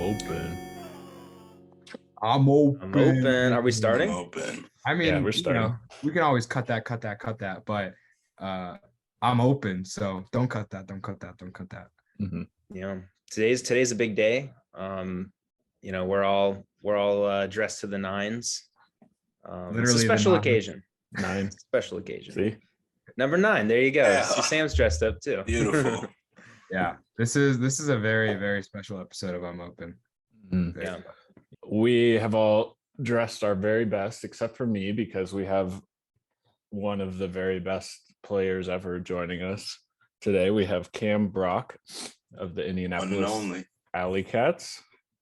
open. I'm open. I'm open. Are we starting? I'm open. I mean, Yeah, we're starting. We can always cut that, but I'm open. So don't cut that. Mm-hmm. Yeah. Today's a big day. We're all dressed to the nines. It's a Literally special occasion. 9. Special occasion. See? Number 9. There you go. Yeah. See, Sam's dressed up too. Beautiful. Yeah, this is a very, very special episode of I'm Open. Mm. Yeah. We have all dressed our very best, except for me, because we have one of the very best players ever joining us today. We have Cam Brock of the Indianapolis AlleyCats.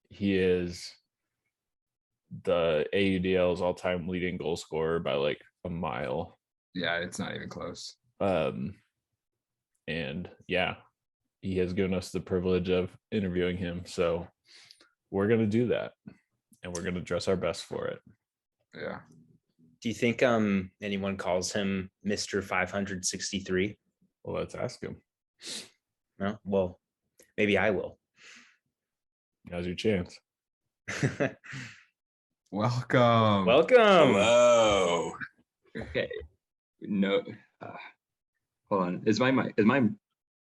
He is the AUDL's all-time leading goal scorer by like a mile. Yeah, it's not even close. And yeah, he has given us the privilege of interviewing him. So we're going to do that, and we're going to dress our best for it. Yeah. Do you think anyone calls him Mr. 563? Well, let's ask him. No? Well, maybe I will. Now's your chance. Welcome. Hello. Okay. No. Hold on. Is my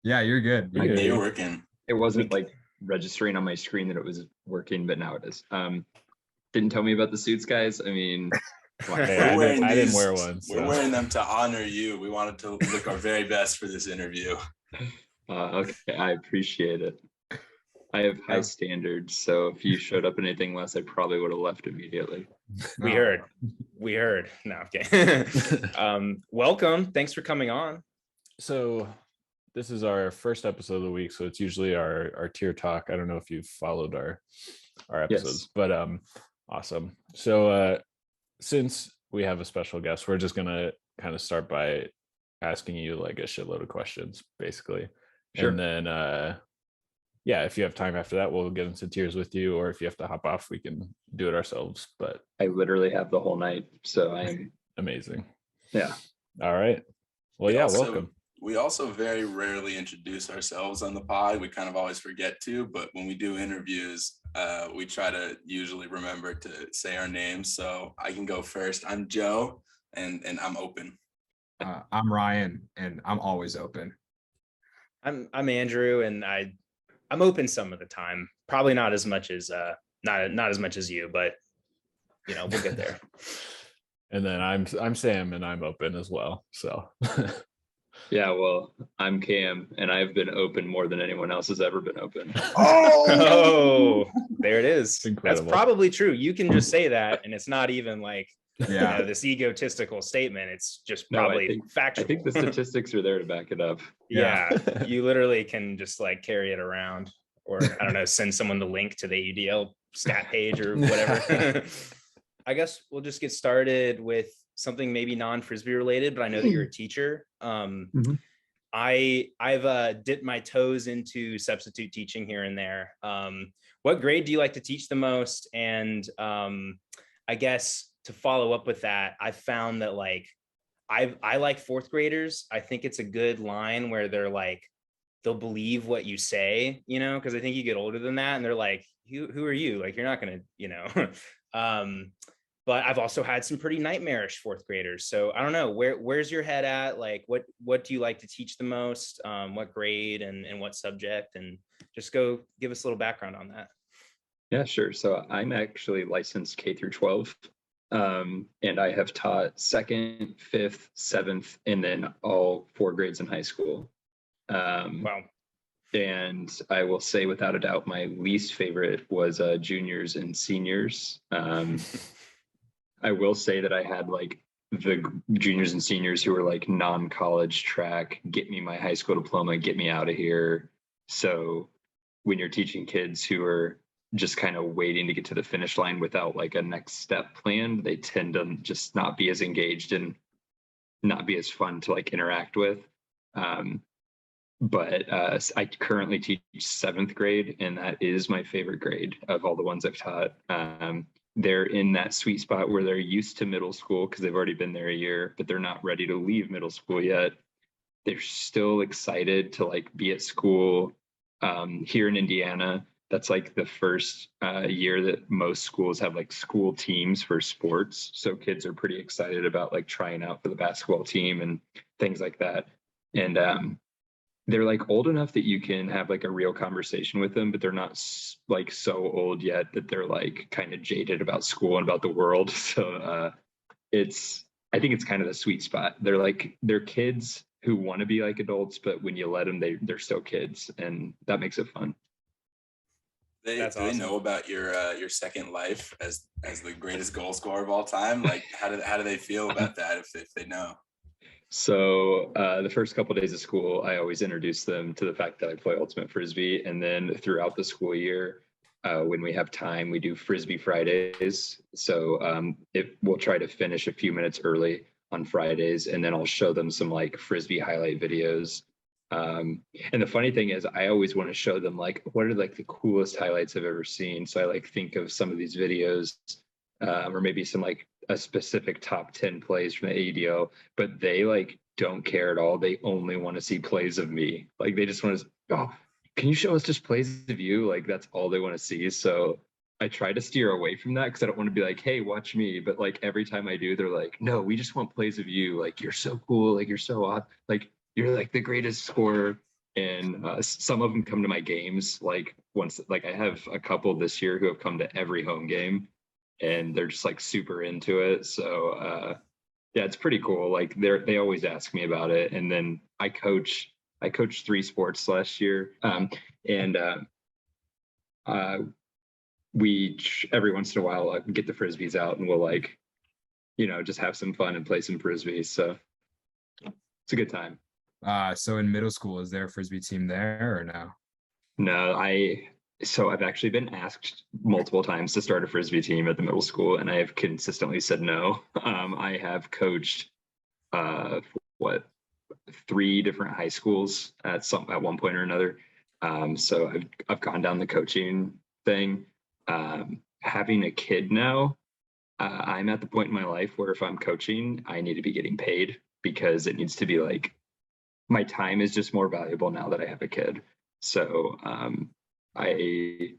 Yeah, you're good. You're working. it wasn't like registering on my screen that it was working, but now it is. Didn't tell me about the suits, guys. I mean, Hey, I didn't wear one. So. We're wearing them to honor you. We wanted to look our very best for this interview. okay, I appreciate it. I have high standards, so if you showed up anything less, I probably would have left immediately. We heard. No, okay. Welcome. Thanks for coming on. So this is our first episode of the week, so it's usually our tier talk. I don't know if you've followed our episodes, but awesome. So since we have a special guest, we're just gonna kind of start by asking you like a shitload of questions, basically. Sure. And then yeah, if you have time after that, we'll get into tiers with you, or if you have to hop off, we can do it ourselves. But I literally have the whole night, so I am amazing. Yeah. All right. Well, welcome. We also very rarely introduce ourselves on the pod. We kind of always forget to, but when we do interviews, we try to usually remember to say our names. So I can go first. I'm Joe, and I'm open. I'm Ryan, and I'm always open. I'm Andrew, and I'm open some of the time. Probably not as much as not as much as you, but we'll get there. And then I'm Sam, and I'm open as well. So Yeah, well, I'm Cam, and I've been open more than anyone else has ever been open. Oh, there it is. Incredible. That's probably true. You can just say that, and it's not even like Yeah. this egotistical statement. It's just probably factual. I think the statistics are there to back it up. Yeah, you literally can just like carry it around, or I don't know, send someone the link to the AUDL stat page or whatever. I guess we'll just get started with something maybe non-Frisbee related, but I know that you're a teacher. I've dipped my toes into substitute teaching here and there. What grade do you like to teach the most? And I guess to follow up with that, I found that like I like fourth graders. I think it's a good line where they're like, they'll believe what you say, because I think you get older than that and they're like, who are you? Like, you're not gonna, but I've also had some pretty nightmarish fourth graders. So I don't know, where's your head at? Like, what do you like to teach the most? What grade and what subject? And just go give us a little background on that. Yeah, sure. So I'm actually licensed K through 12. And I have taught 2nd, 5th, 7th, and then all 4 grades in high school. Wow. And I will say without a doubt, my least favorite was juniors and seniors. I will say that I had like the juniors and seniors who were like non-college track, get me my high school diploma, get me out of here. So when you're teaching kids who are just kind of waiting to get to the finish line without like a next step planned, they tend to just not be as engaged and not be as fun to like interact with. But I currently teach 7th grade, and that is my favorite grade of all the ones I've taught. They're in that sweet spot where they're used to middle school because they've already been there a year, but they're not ready to leave middle school yet. They're still excited to like be at school. Here in Indiana, that's like the first year that most schools have like school teams for sports. So kids are pretty excited about like trying out for the basketball team and things like that. And they're like old enough that you can have like a real conversation with them, but they're not like so old yet that they're like kind of jaded about school and about the world. So I think it's kind of the sweet spot. They're kids who want to be like adults, but when you let them, they're still kids, and that makes it fun. That's Do awesome. they know about your second life as the greatest goal scorer of all time? Like, how do they feel about that if they know? So the first couple of days of school, I always introduce them to the fact that I play ultimate frisbee, and then throughout the school year, when we have time, we do Frisbee Fridays. So we'll try to finish a few minutes early on Fridays, and then I'll show them some like Frisbee highlight videos. And the funny thing is, I always want to show them like what are like the coolest highlights I've ever seen. So I like think of some of these videos, or maybe some like a specific top 10 plays from the AUDL, but they like don't care at all. They only want to see plays of me. Like they just want to, oh, can you show us just plays of you? Like that's all they want to see. So I try to steer away from that because I don't want to be like, hey, watch me. But like every time I do, they're like, no, we just want plays of you. Like you're so cool. Like you're so odd. Like you're like the greatest scorer. And some of them come to my games. Like once, like I have a couple this year who have come to every home game, and they're just like super into it. So yeah, it's pretty cool. Like they always ask me about it. And then I coached 3 sports last year. And we every once in a while get the frisbees out and we'll like, just have some fun and play some frisbee. So it's a good time. So in middle school, is there a frisbee team there or no? No, so I've actually been asked multiple times to start a frisbee team at the middle school, and I have consistently said no. I have coached 3 different high schools at one point or another. So I've gone down the coaching thing. Having a kid now, I'm at the point in my life where if I'm coaching, I need to be getting paid because it needs to be like my time is just more valuable now that I have a kid. So I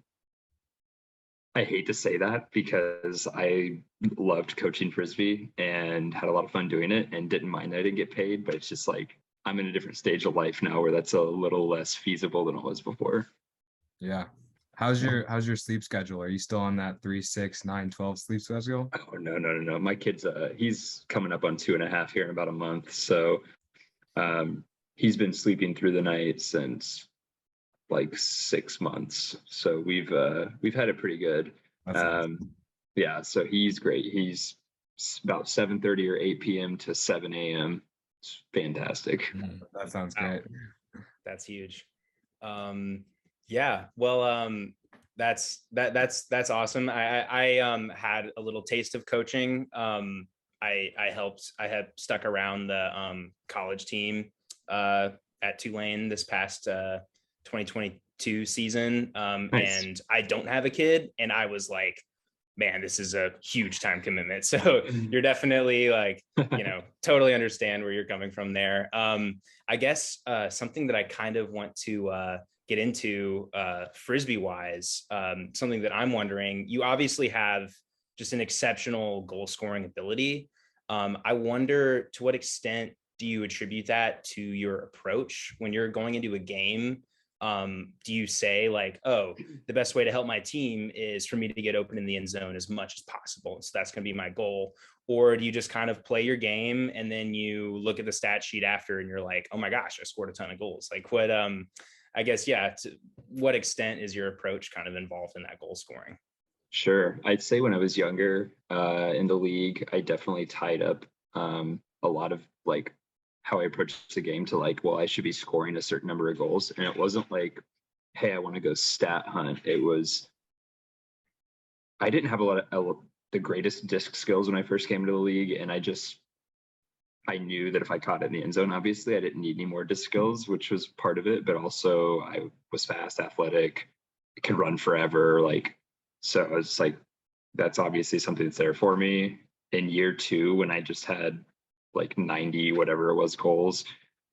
hate to say that because I loved coaching frisbee and had a lot of fun doing it and didn't mind that I didn't get paid, but it's just like I'm in a different stage of life now where that's a little less feasible than it was before. Yeah. How's your sleep schedule? Are you still on that 3, 6, 9, 12 sleep schedule? Oh no. My kid's he's coming up on 2.5 here in about a month. So he's been sleeping through the night since like 6 months. So we've had it pretty good. Yeah, so he's great. He's about 7:30 or 8 p.m. to 7 a.m. It's fantastic. That sounds great. That's huge. Yeah, well, that's awesome. I had a little taste of coaching. I had stuck around the college team at Tulane this past 2022 season. Nice. And I don't have a kid, and I was like, man, this is a huge time commitment. So you're definitely like, totally understand where you're coming from there. I guess something that I kind of want to get into frisbee wise, something that I'm wondering, you obviously have just an exceptional goal scoring ability. I wonder to what extent do you attribute that to your approach when you're going into a game? Do you say like, oh, the best way to help my team is for me to get open in the end zone as much as possible, so that's going to be my goal? Or do you just kind of play your game and then you look at the stat sheet after and you're like, oh my gosh, I scored a ton of goals? Like what, I guess, yeah, to what extent is your approach kind of involved in that goal scoring? Sure. I'd say when I was younger in the league, I definitely tied up a lot of like how I approached the game to like, well, I should be scoring a certain number of goals. And it wasn't like, hey, I want to go stat hunt. It was, I didn't have a lot of the greatest disc skills when I first came to the league. And I knew that if I caught it in the end zone, obviously I didn't need any more disc skills, which was part of it. But also I was fast, athletic, could run forever. Like, so I was like, that's obviously something that's there for me. In year 2, when I just had like 90, whatever it was, goals,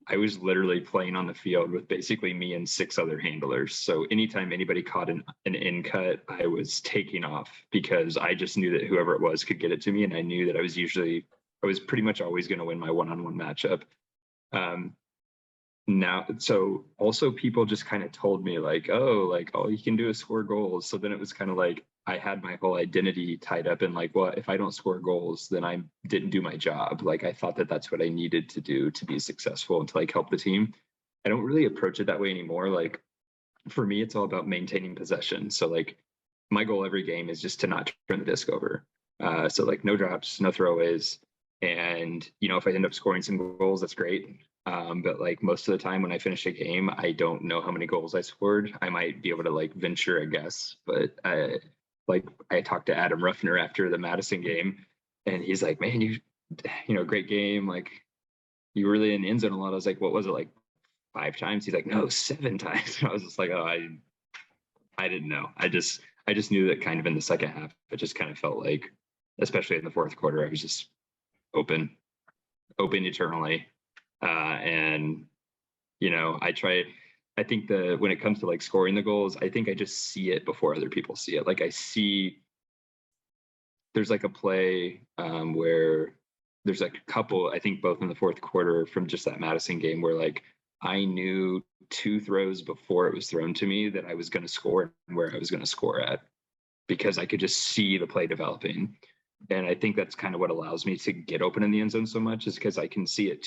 I was literally playing on the field with basically me and 6 other handlers. So anytime anybody caught an in cut, I was taking off because I just knew that whoever it was could get it to me. And I knew that I was pretty much always going to win my one-on-one matchup. Now, so also people just kind of told me like, oh, like, all you can do is score goals. So then it was kind of like, I had my whole identity tied up in like, well, if I don't score goals, then I didn't do my job. Like, I thought that that's what I needed to do to be successful and to like help the team. I don't really approach it that way anymore. Like, for me, it's all about maintaining possession. So like, my goal every game is just to not turn the disc over. So like, no drops, no throwaways. And, you know, if I end up scoring some goals, that's great. But like most of the time when I finish a game, I don't know how many goals I scored. I might be able to like venture a guess, but I talked to Adam Ruffner after the Madison game, and he's like, man, you know, great game. Like, you were really in the end zone a lot. I was like, what was it, like 5 times? He's like, no, 7 times. And I was just like, oh, I didn't know. I just knew that kind of in the second half, it just kind of felt like, especially in the fourth quarter, I was just open eternally. And, you know, I think when it comes to like scoring the goals, I think I just see it before other people see it. Like, there's like a play where there's like a couple, I think both in the fourth quarter from just that Madison game, where like I knew 2 throws before it was thrown to me that I was going to score and where I was going to score at, because I could just see the play developing. And I think that's kind of what allows me to get open in the end zone so much, is because I can see it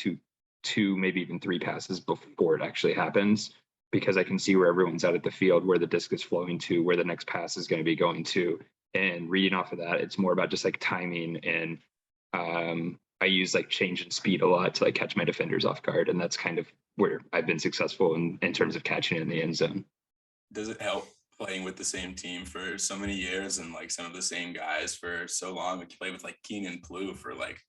2, maybe even 3 passes before it actually happens, because I can see where everyone's at the field, where the disc is flowing to, where the next pass is going to be going to. And reading off of that, it's more about just like timing. And I use like change in speed a lot to like catch my defenders off guard. And that's kind of where I've been successful in terms of catching it in the end zone. Does it help playing with the same team for so many years and like some of the same guys for so long? We play with like Keenan Plouffe for like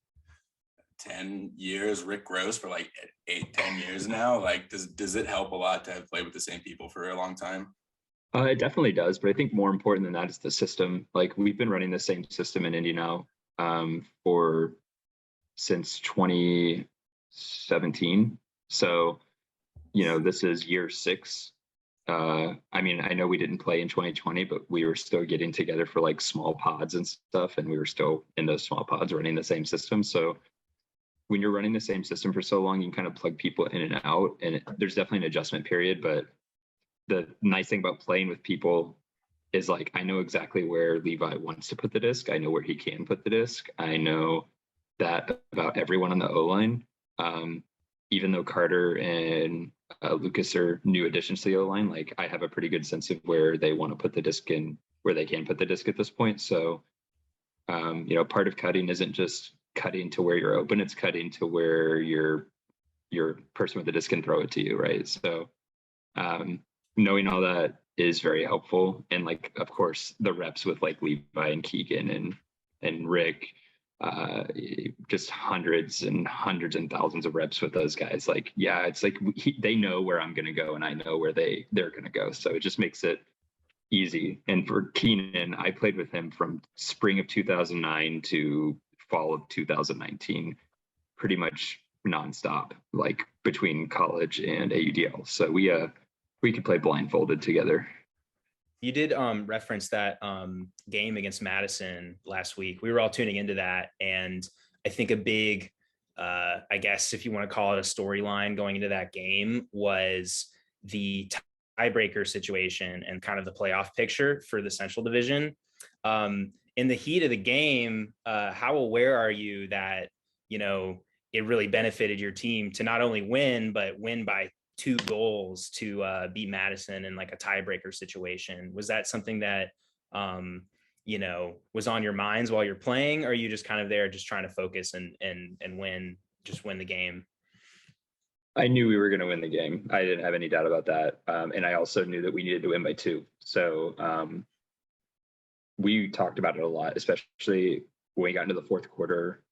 10 years, Rick Gross for like 8-10 years now. Like, does it help a lot to have played with the same people for a long time? It definitely does, but I think more important than that is the system. Like, we've been running the same system in Indy now since 2017. So, you know, this is year 6. I mean, I know we didn't play in 2020, but we were still getting together for like small pods and stuff, and we were still in those small pods running the same system. So when you're running the same system for so long, you can kind of plug people in and out, and there's definitely an adjustment period. But the nice thing about playing with people is like, I know exactly where Levi wants to put the disc. I know where he can put the disc. I know that about everyone on the O-line. Even though Carter and Lucas are new additions to the O-line, like, I have a pretty good sense of where they want to put the disc in, where they can put the disc at this point. So, you know, part of cutting isn't just cutting to where you're open, it's cutting to where your person with the disc can throw it to you, right? So knowing all that is very helpful. And like, of course, the reps with like Levi and Keegan and Rick, just hundreds and thousands of reps with those guys. Like, yeah, it's like they know where I'm going to go and I know where they're going to go. So it just makes it easy. And for Keenan, I played with him from spring of 2009 to fall of 2019, pretty much nonstop, like between college and AUDL. So we could play blindfolded together. You did reference that game against Madison last week. We were all tuning into that. And I think a big, I guess, if you want to call it a storyline going into that game, was the tiebreaker situation and kind of the playoff picture for the Central Division. In the heat of the game, how aware are you that, you know, it really benefited your team to not only win, but win by 2 goals to beat Madison in like a tiebreaker situation? Was that something that, you know, was on your minds while you're playing? Or are you just kind of there just trying to focus and win the game? I knew we were going to win the game. I didn't have any doubt about that. And I also knew that we needed to win by 2. So we talked about it a lot, especially when we got into the fourth quarter.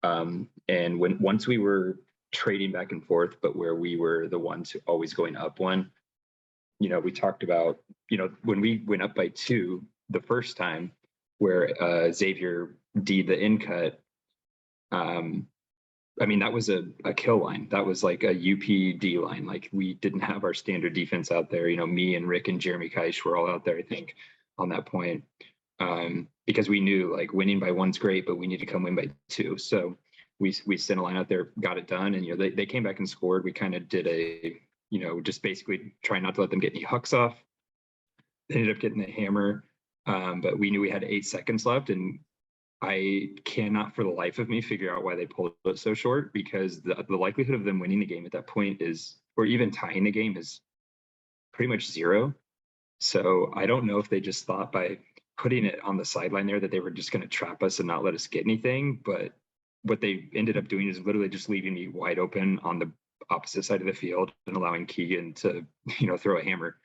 And once we were trading back and forth, but where we were the ones always going up 1, you know, we talked about, you know, when we went up by 2 the first time, where Xavier D'd the in cut, I mean, that was a kill line. That was like a UPD line. Like we didn't have our standard defense out there. You know, me and Rick and Jeremy Keish were all out there, I think, on that point. Because we knew like winning by one's great, but we need to come win by two. So we sent a line out there, got it done. And, you know, they came back and scored. We kind of did a, you know, just basically trying not to let them get any hucks off. They ended up getting the hammer. But we knew we had 8 seconds left, and I cannot for the life of me figure out why they pulled it so short, because the likelihood of them winning the game at that point is, or even tying the game, is pretty much zero. So I don't know if they just thought by putting it on the sideline there that they were just going to trap us and not let us get anything. But what they ended up doing is literally just leaving me wide open on the opposite side of the field and allowing Keegan to, you know, throw a hammer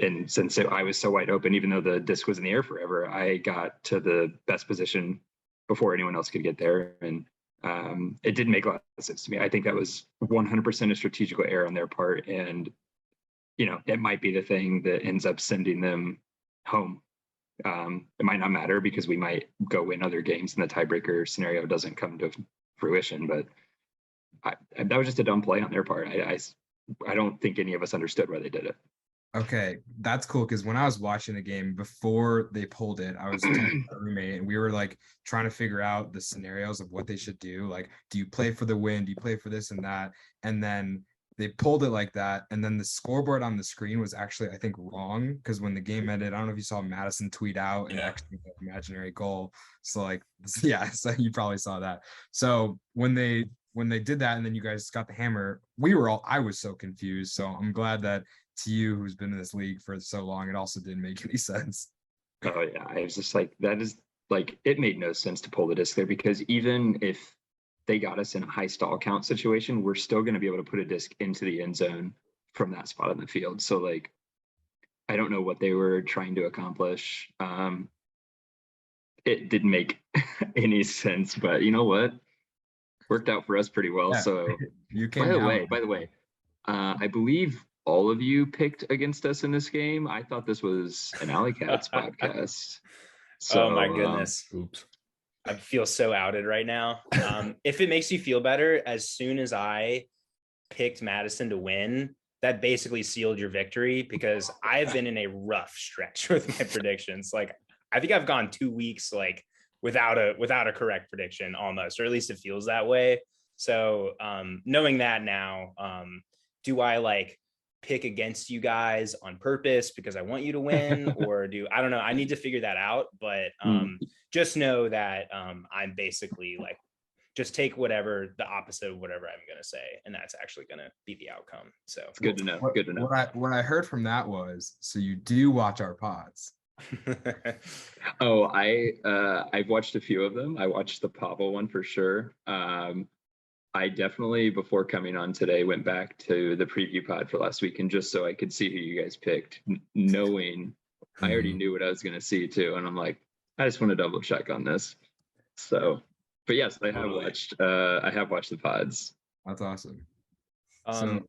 and since I was so wide open, even though the disc was in the air forever, I got to the best position before anyone else could get there. And it didn't make a lot of sense to me. I think that was 100% a strategical error on their part. And, you know, it might be the thing that ends up sending them home. It might not matter because we might go win other games and the tiebreaker scenario doesn't come to fruition. But that was just a dumb play on their part. I don't think any of us understood why they did it. Okay, that's cool, because when I was watching the game before they pulled it, I was talking to my roommate and we were like trying to figure out the scenarios of what they should do. Like, do you play for the win? Do you play for this and that? And then they pulled it like that. And then the scoreboard on the screen was actually, I think, wrong, because when the game ended, I don't know if you saw Madison tweet out an actually imaginary goal. So like, yeah, so you probably saw that. So when they did that and then you guys got the hammer, I was so confused. So I'm glad that to you, who's been in this league for so long, it also didn't make any sense. Oh yeah, I was just like, that is like, it made no sense to pull the disc there, because even if they got us in a high stall count situation, we're still going to be able to put a disc into the end zone from that spot on the field. So like, I don't know what they were trying to accomplish. It didn't make any sense, but you know what? Worked out for us pretty well. Yeah. So You came by the way, I believe all of you picked against us in this game. I thought this was an AlleyCats podcast. So, oh my goodness. Oops. I feel so outed right now. If it makes you feel better, as soon as I picked Madison to win, that basically sealed your victory, because I've been in a rough stretch with my predictions. Like, I think I've gone 2 weeks like without a correct prediction almost, or at least it feels that way. So knowing that now, do I like pick against you guys on purpose because I want you to win, or I don't know. I need to figure that out, but just know that I'm basically like, just take whatever the opposite of whatever I'm going to say, and that's actually going to be the outcome. So it's good to know. Good to know. What I heard from that was, so you do watch our pods. Oh, I've watched a few of them. I watched the Pavel one for sure. I definitely, before coming on today, went back to the preview pod for last week, and just so I could see who you guys picked, knowing I already knew what I was going to see too. And I'm like, I just want to double check on this. So, but yes, I have watched the pods. That's awesome.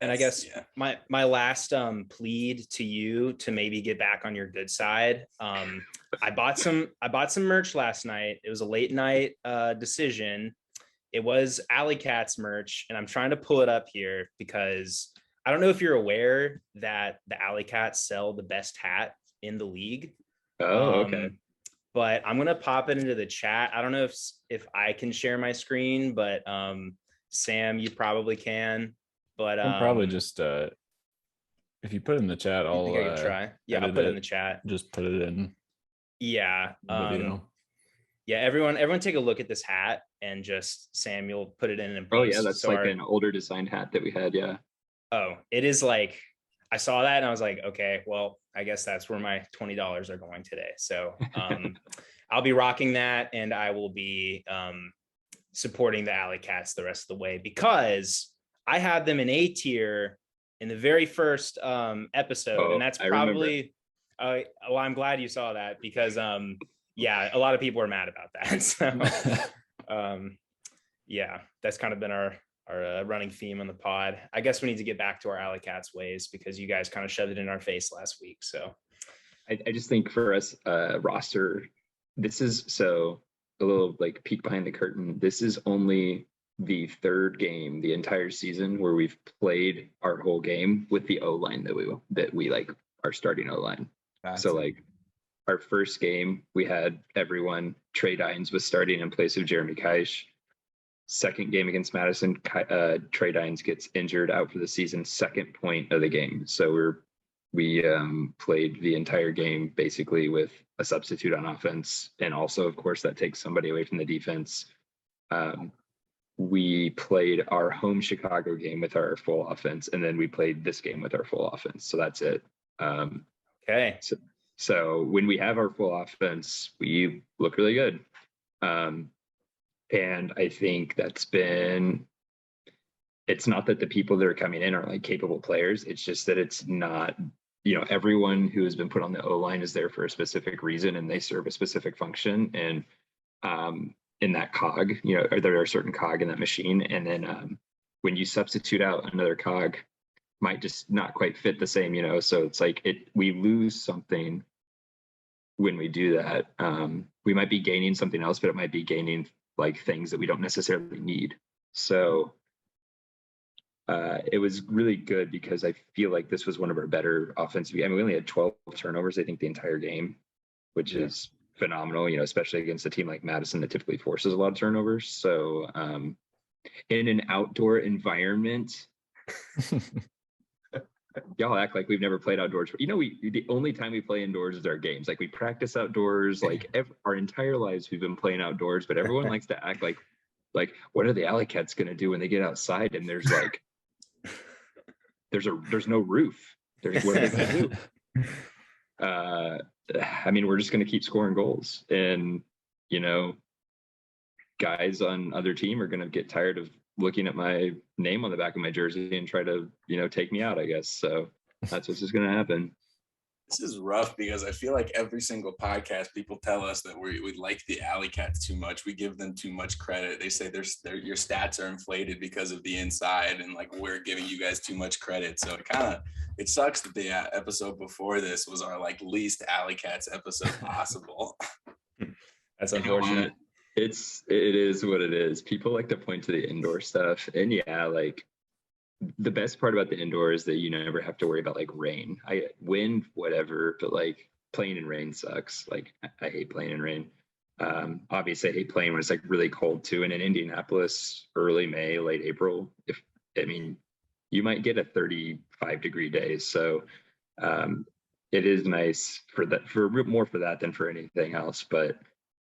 And I guess my last plead to you to maybe get back on your good side. I bought some merch last night. It was a late night decision. It was AlleyCats merch, and I'm trying to pull it up here because I don't know if you're aware that the AlleyCats sell the best hat in the league. Oh, okay. But I'm gonna pop it into the chat. I don't know if I can share my screen, but Sam, you probably can. But I'll probably just if you put it in the chat, I think I can try. Yeah, I'll put it in the chat. Just put it in. Yeah. Video. Yeah, everyone take a look at this hat, and just Samuel put it in and post. Oh yeah, that's like an older design hat that we had. Yeah. Oh, it is like, I saw that and I was like, okay, well, I guess that's where my $20 are going today. So I'll be rocking that, and I will be supporting the AlleyCats the rest of the way, because I had them in A tier in the very first episode, and that's probably well, I'm glad you saw that, because yeah, a lot of people are mad about that. So yeah, that's kind of been our running theme on the pod. I guess we need to get back to our AlleyCats ways, because you guys kind of shoved it in our face last week. So I just think for us roster, this is so a little like peek behind the curtain. This is only the third game the entire season where we've played our whole game with the O line that we like our starting O line. So like our first game, we had everyone. Trey Dines was starting in place of Jeremy Kaish. Second game against Madison, Trey Dines gets injured out for the season, second point of the game. So we played the entire game basically with a substitute on offense. And also, of course, that takes somebody away from the defense. We played our home Chicago game with our full offense, and then we played this game with our full offense. So that's it. Okay. So when we have our full offense, we look really good. And I think it's not that the people that are coming in are like capable players. It's just that it's not, everyone who has been put on the O-line is there for a specific reason and they serve a specific function. And in that cog, there are certain cog in that machine. And then when you substitute out another cog, might just not quite fit the same, so it's like we lose something when we do that. We might be gaining something else, but it might be gaining like things that we don't necessarily need. So it was really good because I feel like this was one of our better offensive. I mean, we only had 12 turnovers, I think, the entire game, which is phenomenal, especially against a team like Madison that typically forces a lot of turnovers. So in an outdoor environment, y'all act like we've never played outdoors. The only time we play indoors is our games. Like we practice outdoors, like our entire lives we've been playing outdoors, but everyone likes to act like what are the AlleyCats going to do when they get outside? And there's like, there's no roof. What are they going to do? I mean, we're just going to keep scoring goals, and guys on other team are going to get tired of looking at my name on the back of my jersey and try to, take me out, I guess. So that's what's just going to happen. This is rough because I feel like every single podcast, people tell us that we like the AlleyCats too much. We give them too much credit. They say your stats are inflated because of the inside, and like we're giving you guys too much credit. So it sucks that the episode before this was our like least AlleyCats episode possible. That's unfortunate. It is what it is. People like to point to the indoor stuff, and like the best part about the indoor is that you never have to worry about like rain. Wind, whatever, but like playing in rain sucks. Like I hate playing in rain. Obviously I hate playing when it's like really cold too. And in Indianapolis, early May, late April, you might get a 35-degree day. So it is nice for more for that than for anything else. But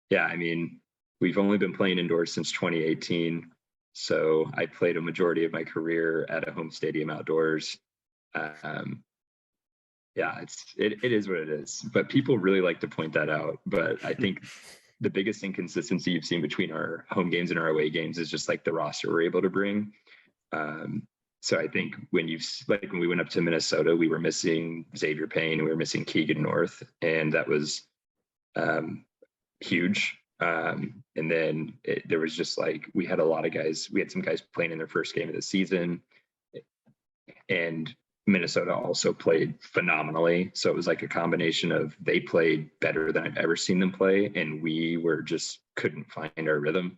yeah, I mean, we've only been playing indoors since 2018. So I played a majority of my career at a home stadium outdoors. It is what it is, but people really like to point that out. But I think the biggest inconsistency you've seen between our home games and our away games is just like the roster we're able to bring. So I think when we went up to Minnesota, we were missing Xavier Payne, we were missing Keegan North, and that was huge. And then there was just like, we had a lot of guys, we had some guys playing in their first game of the season, and Minnesota also played phenomenally. So it was like a combination of they played better than I've ever seen them play, and we couldn't find our rhythm.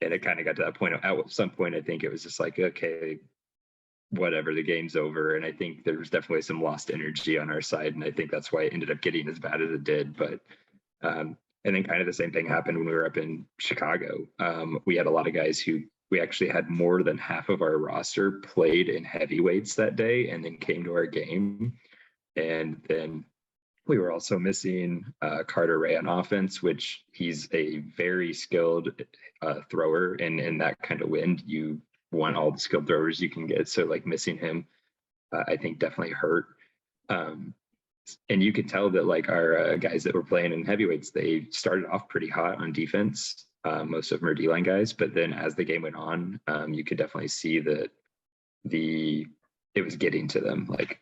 And it kind of got to that point. At some point, I think it was just like, okay, whatever, the game's over. And I think there was definitely some lost energy on our side. And I think that's why it ended up getting as bad as it did. But, and then kind of the same thing happened when we were up in Chicago. We had a lot of guys who we actually had more than half of our roster played in heavyweights that day and then came to our game. And then we were also missing Carter Ray on offense, which he's a very skilled thrower. And in that kind of wind, you want all the skilled throwers you can get. So like missing him, I think definitely hurt. And you could tell that like our guys that were playing in heavyweights, they started off pretty hot on defense. Most of them are D-line guys, but then as the game went on, you could definitely see that it was getting to them, like,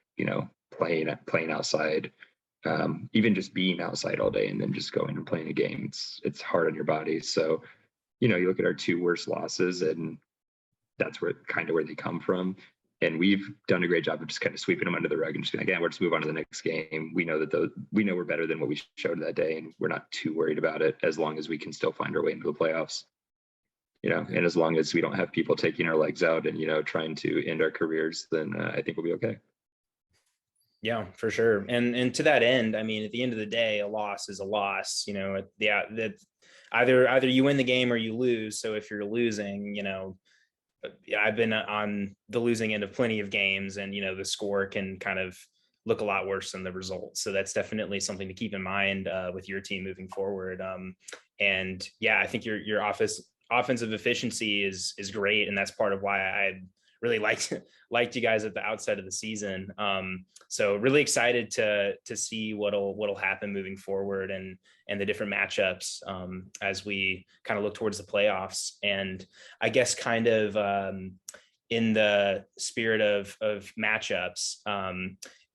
playing outside, even just being outside all day and then just going and playing a game. It's hard on your body. So, you look at our two worst losses, and that's where they come from. And we've done a great job of just kind of sweeping them under the rug and just being like, yeah, we're just move on to the next game. We know that we know we're better than what we showed that day, and we're not too worried about it as long as we can still find our way into the playoffs. And as long as we don't have people taking our legs out and, trying to end our careers, then I think we'll be okay. Yeah, for sure. And to that end, I mean, at the end of the day, a loss is a loss, that either you win the game or you lose. So if you're losing, I've been on the losing end of plenty of games, and, the score can kind of look a lot worse than the result. So that's definitely something to keep in mind with your team moving forward. And yeah, I think your offensive efficiency is great. And that's part of why I really liked you guys at the outset of the season. So really excited to see what'll happen moving forward and the different matchups as we kind of look towards the playoffs. And I guess kind of in the spirit of matchups,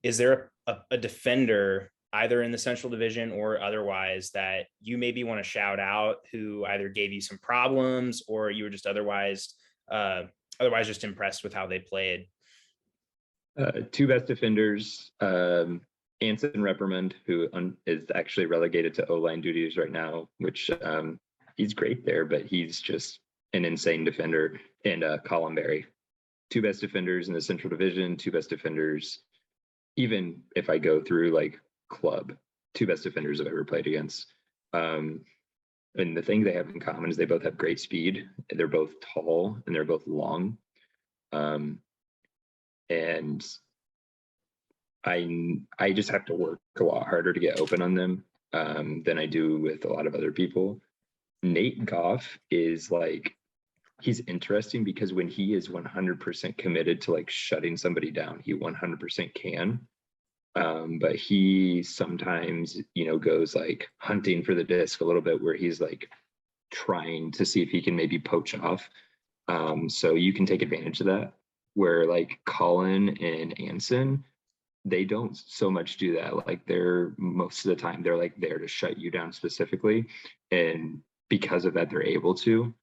is there a defender either in the Central Division or otherwise that you maybe want to shout out, who either gave you some problems or you were just otherwise just impressed with how they played? Two best defenders, Anson Reprimand, who is actually relegated to O-line duties right now, which he's great there, but he's just an insane defender, and Colin Berry. Two best defenders in the Central Division, two best defenders, even if I go through like club, two best defenders I've ever played against. And the thing they have in common is they both have great speed. They're both tall and they're both long. And I just have to work a lot harder to get open on them than I do with a lot of other people. Nate Goff is like, he's interesting because when he is 100% committed to like shutting somebody down, he 100% can. But he sometimes, goes like hunting for the disc a little bit, where he's like trying to see if he can maybe poach off. So you can take advantage of that, where like Colin and Anson, they don't so much do that. Like they're most of the time, they're like there to shut you down specifically. And because of that, they're able to.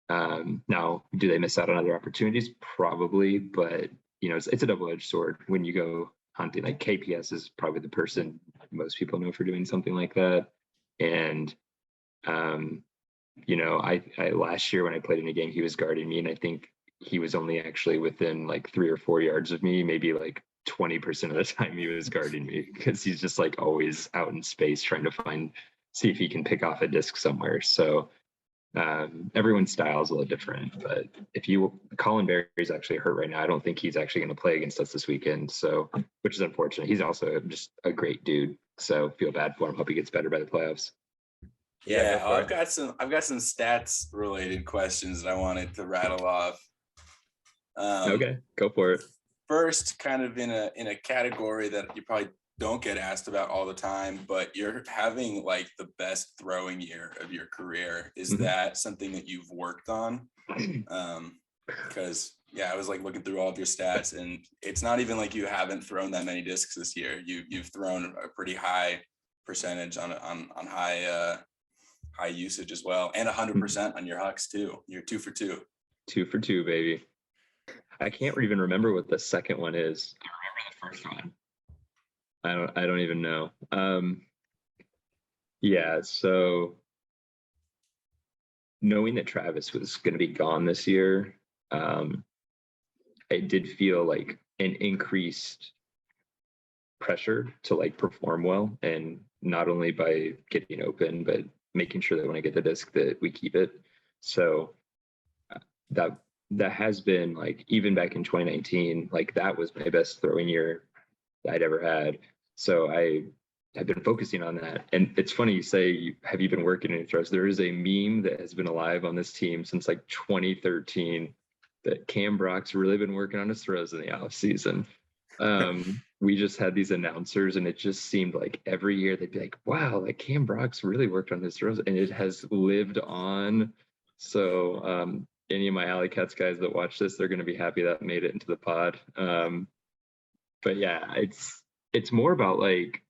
Now, do they miss out on other opportunities? Probably, but it's a double-edged sword when you go hunting. Like KPS is probably the person most people know for doing something like that. And I last year when I played in a game, he was guarding me, and I think he was only actually within like 3 or 4 yards of me, maybe like 20% of the time he was guarding me, because he's just like always out in space trying to see if he can pick off a disc somewhere. So everyone's style is a little different, but Colin Berry is actually hurt right now. I don't think he's actually going to play against us this weekend, so which is unfortunate. He's also just a great dude, so feel bad for him. Hope he gets better by the playoffs. Yeah, I've got some stats related questions that I wanted to rattle off. Okay, go for it. First, kind of in a category that you probably don't get asked about all the time, but you're having like the best throwing year of your career. Is that something that you've worked on? Because I was like looking through all of your stats, and it's not even like you haven't thrown that many discs this year. You've thrown a pretty high percentage on high usage as well, and 100% on your hucks too. You're 2 for 2. 2 for 2, baby. I can't even remember what the second one is. I remember the first one. I don't even know. So knowing that Travis was going to be gone this year, it did feel like an increased pressure to like perform well, and not only by getting open, but making sure that when I get the disc that we keep it. So that has been like, even back in 2019, like that was my best throwing year I'd ever had. So I have been focusing on that. And it's funny you say, have you been working on your throws? There is a meme that has been alive on this team since like 2013 that Cam Brock's really been working on his throws in the off season. We just had these announcers, and it just seemed like every year they'd be like, wow, like Cam Brock's really worked on his throws, and it has lived on. So any of my AlleyCats guys that watch this, they're going to be happy that made it into the pod. But yeah, it's more about like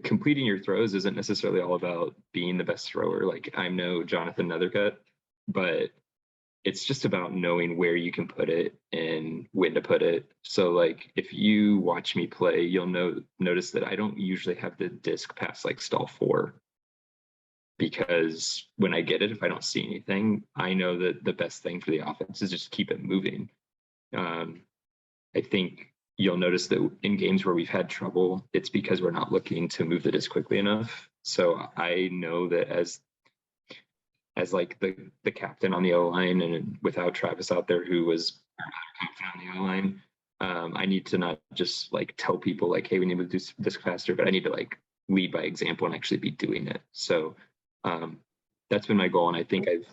completing your throws isn't necessarily all about being the best thrower. Like I'm no Jonathan Nethercutt, but it's just about knowing where you can put it and when to put it. So like if you watch me play, you'll notice that I don't usually have the disc past like stall 4, because when I get it, if I don't see anything, I know that the best thing for the offense is just keep it moving. I think you'll notice that in games where we've had trouble, it's because we're not looking to move the disc quickly enough. So I know that as like the captain on the O line, and without Travis out there, who was our other captain on the O line, I need to not just like tell people like, hey, we need to do this faster, but I need to like lead by example and actually be doing it. So that's been my goal, and I think I've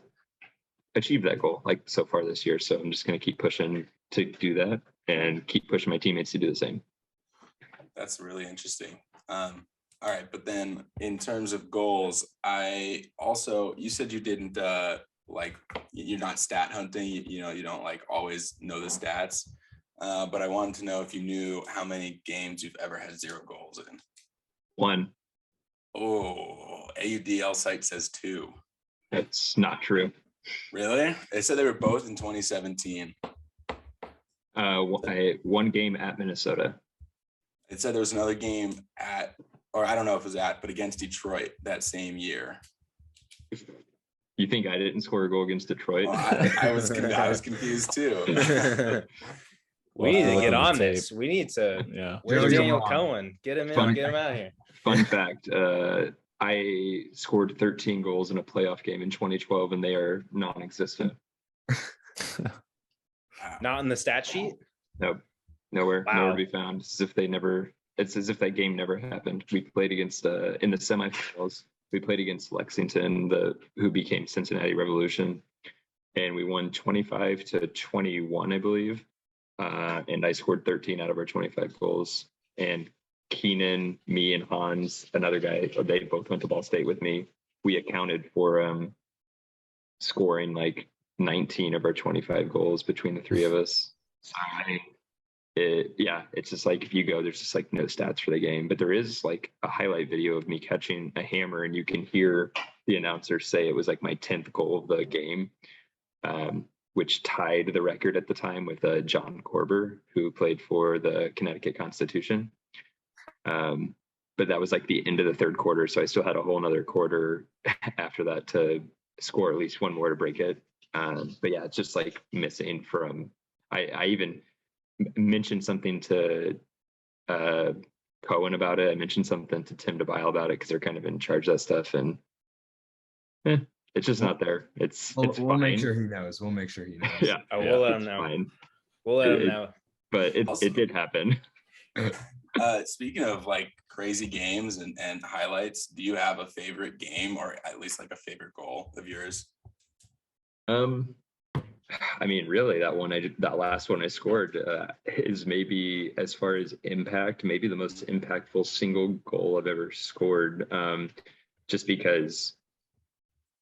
achieved that goal like so far this year. So I'm just going to keep pushing to do that and keep pushing my teammates to do the same. That's really interesting. All right, but then in terms of goals, you said you didn't like, you're not stat hunting, you know, you don't like always know the stats, but I wanted to know if you knew how many games you've ever had 0 goals in. 1. Oh, AUDL site says 2. That's not true. Really? They said they were both in 2017. One game at Minnesota. It said there was another game or I don't know if it was but against Detroit that same year. You think I didn't score a goal against Detroit? Well, I was confused too. We need to Look get at the on tape. this. We need to. Yeah. Where's Joey, Daniel come on. Cohen? Get him in. Fun Get him out of here. Fun fact, I scored 13 goals in a playoff game in 2012, and they are non-existent. Not in the stat sheet. Nope, nowhere Wow. to be found. It's as if that game never happened. We played against in the semifinals. We played against Lexington, who became Cincinnati Revolution, and we won 25-21, I believe. And I scored 13 out of our 25 goals. And Keenan, me, and Hans, another guy, they both went to Ball State with me. We accounted for scoring like 19 of our 25 goals between the three of us. So it's just like if you go, there's just like no stats for the game, but there is like a highlight video of me catching a hammer, and you can hear the announcer say it was like my 10th goal of the game, which tied the record at the time with John Korber, who played for the Connecticut Constitution. But that was like the end of the third quarter, so I still had a whole nother quarter after that to score at least one more to break it. But yeah, it's just like missing from. I even mentioned something to Cohen about it. I mentioned something to Tim DeBile about it because they're kind of in charge of that stuff, and it's just not there. We'll make sure he knows. We'll make sure he knows. Yeah, We'll let him it's know. fine. We'll let him know. But it did happen. Speaking of like crazy games and highlights, do you have a favorite game or at least like a favorite goal of yours? I mean, really, that last one I scored is maybe, as far as impact, maybe the most impactful single goal I've ever scored. Just because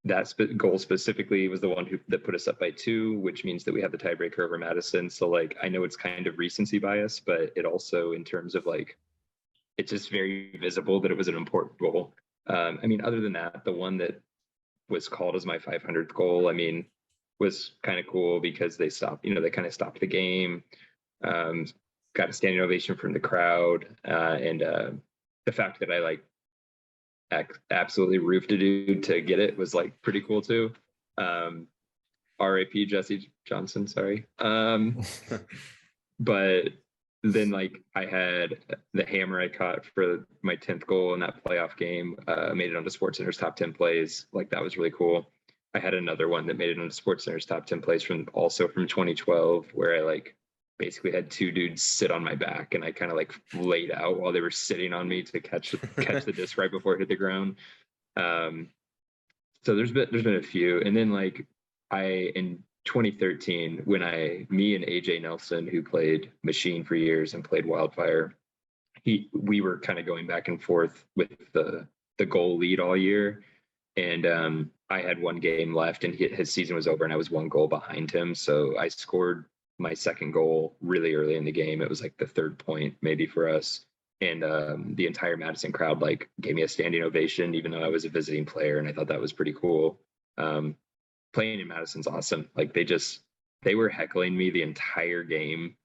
that goal specifically was the one that put us up by 2, which means that we have the tiebreaker over Madison. So like, I know it's kind of recency bias, but it also, in terms of like, it's just very visible that it was an important goal. I mean, other than that, the one that was called as my 500th goal, I mean, was kind of cool because they kind of stopped the game, got a standing ovation from the crowd, and the fact that I like absolutely roofed a dude to get it was like pretty cool too. R.I.P. Jesse Johnson, sorry. But then like I had the hammer I caught for my 10th goal in that playoff game, made it onto SportsCenter's top 10 plays. Like that was really cool. I had another one that made it onto SportsCenter's top 10 plays from 2012, where I like basically had 2 dudes sit on my back and I kind of like laid out while they were sitting on me to catch the disc right before it hit the ground. So there's been a few. And then like in 2013, when me and AJ Nelson, who played Machine for years and played Wildfire, we were kind of going back and forth with the goal lead all year. And I had one game left and his season was over and I was 1 goal behind him. So I scored my 2nd goal really early in the game. It was like the 3rd point maybe for us. And the entire Madison crowd like gave me a standing ovation, even though I was a visiting player. And I thought that was pretty cool. playing in Madison's awesome. Like they were heckling me the entire game.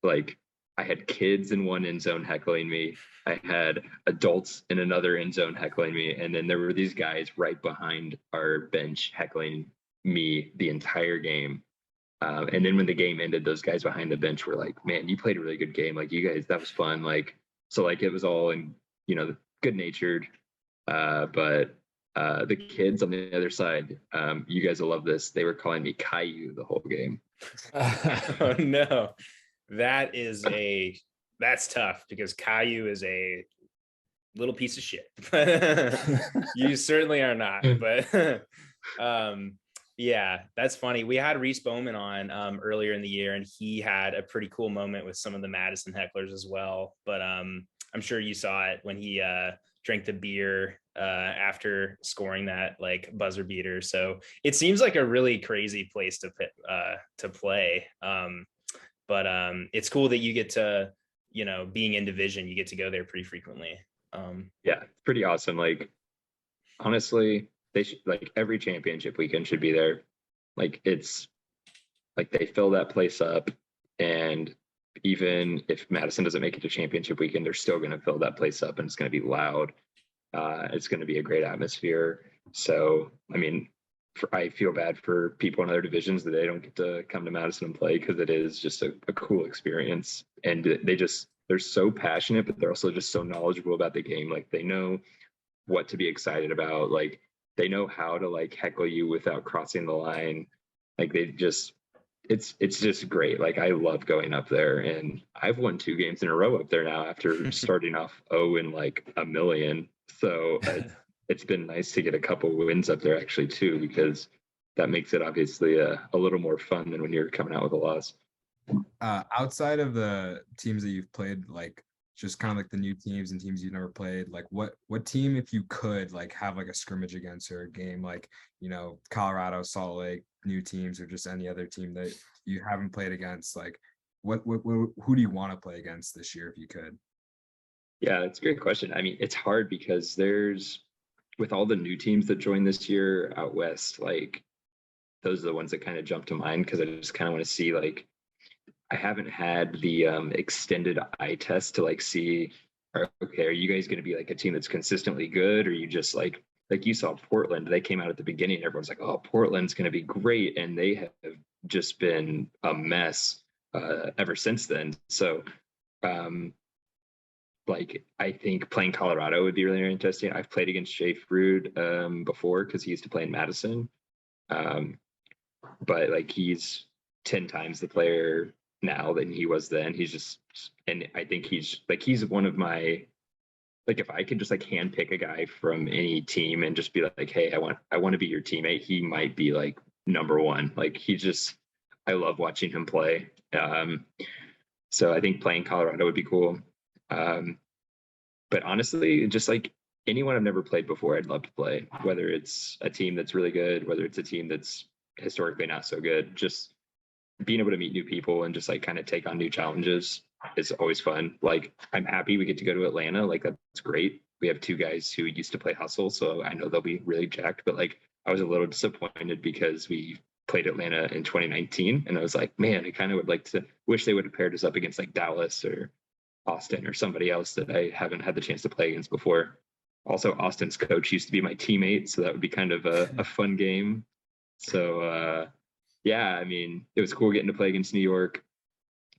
Like I had kids in one end zone heckling me. I had adults in another end zone heckling me. And then there were these guys right behind our bench heckling me the entire game. And then when the game ended, those guys behind the bench were like, man, you played a really good game. Like you guys, that was fun. Like, so like it was all in, good natured. But the kids on the other side, you guys will love this. They were calling me Caillou the whole game. Oh no. That's tough because Caillou is a little piece of shit. You certainly are not, but yeah, that's funny. We had Reese Bowman on earlier in the year, and he had a pretty cool moment with some of the Madison hecklers as well. But I'm sure you saw it when he drank the beer after scoring that like buzzer beater. So it seems like a really crazy place to play. But it's cool that you get to, being in division, you get to go there pretty frequently. Yeah, it's pretty awesome. Like, honestly, they should, like, every championship weekend should be there. Like, it's like they fill that place up, and even if Madison doesn't make it to championship weekend, they're still going to fill that place up, and it's going to be loud. It's going to be a great atmosphere. So, I mean, I feel bad for people in other divisions that they don't get to come to Madison and play, because it is just a cool experience. And they're so passionate, but they're also just so knowledgeable about the game. Like they know what to be excited about. Like they know how to like heckle you without crossing the line. Like it's just great. Like I love going up there, and I've won 2 games in a row up there now after starting off 0 and like a million. So it's been nice to get a couple wins up there actually too, because that makes it obviously a little more fun than when you're coming out with a loss. Outside of the teams that you've played, like just kind of like the new teams and teams you've never played, like what team, if you could like have like a scrimmage against or a game, like Colorado, Salt Lake, new teams, or just any other team that you haven't played against, like what who do you want to play against this year if you could? Yeah, it's a great question. I mean, it's hard because with all the new teams that joined this year out west, like those are the ones that kind of jump to mind, because I just kind of want to see, like, I haven't had the extended eye test to like see, okay, are you guys going to be like a team that's consistently good, or you just like you saw Portland, they came out at the beginning, everyone's like, oh, Portland's going to be great, and they have just been a mess ever since then. So like I think playing Colorado would be really interesting. I've played against Jay Frood before, because he used to play in Madison, but like he's 10 times the player now than he was then. And I think he's one of my, like, if I could just like hand pick a guy from any team and just be like, hey, I want to be your teammate, he might be like number one. Like I love watching him play. So I think playing Colorado would be cool. But honestly, just like anyone I've never played before, I'd love to play, whether it's a team that's really good, whether it's a team that's historically not so good. Just being able to meet new people and just like kind of take on new challenges is always fun. Like I'm happy we get to go to Atlanta. Like that's great. We have 2 guys who used to play hustle, so I know they'll be really jacked. But like I was a little disappointed because we played Atlanta in 2019, and I was like, man, I kind of would like to wish they would have paired us up against like Dallas or Austin or somebody else that I haven't had the chance to play against before. Also, Austin's coach used to be my teammate, so that would be kind of a fun game. So yeah, I mean, it was cool getting to play against New York.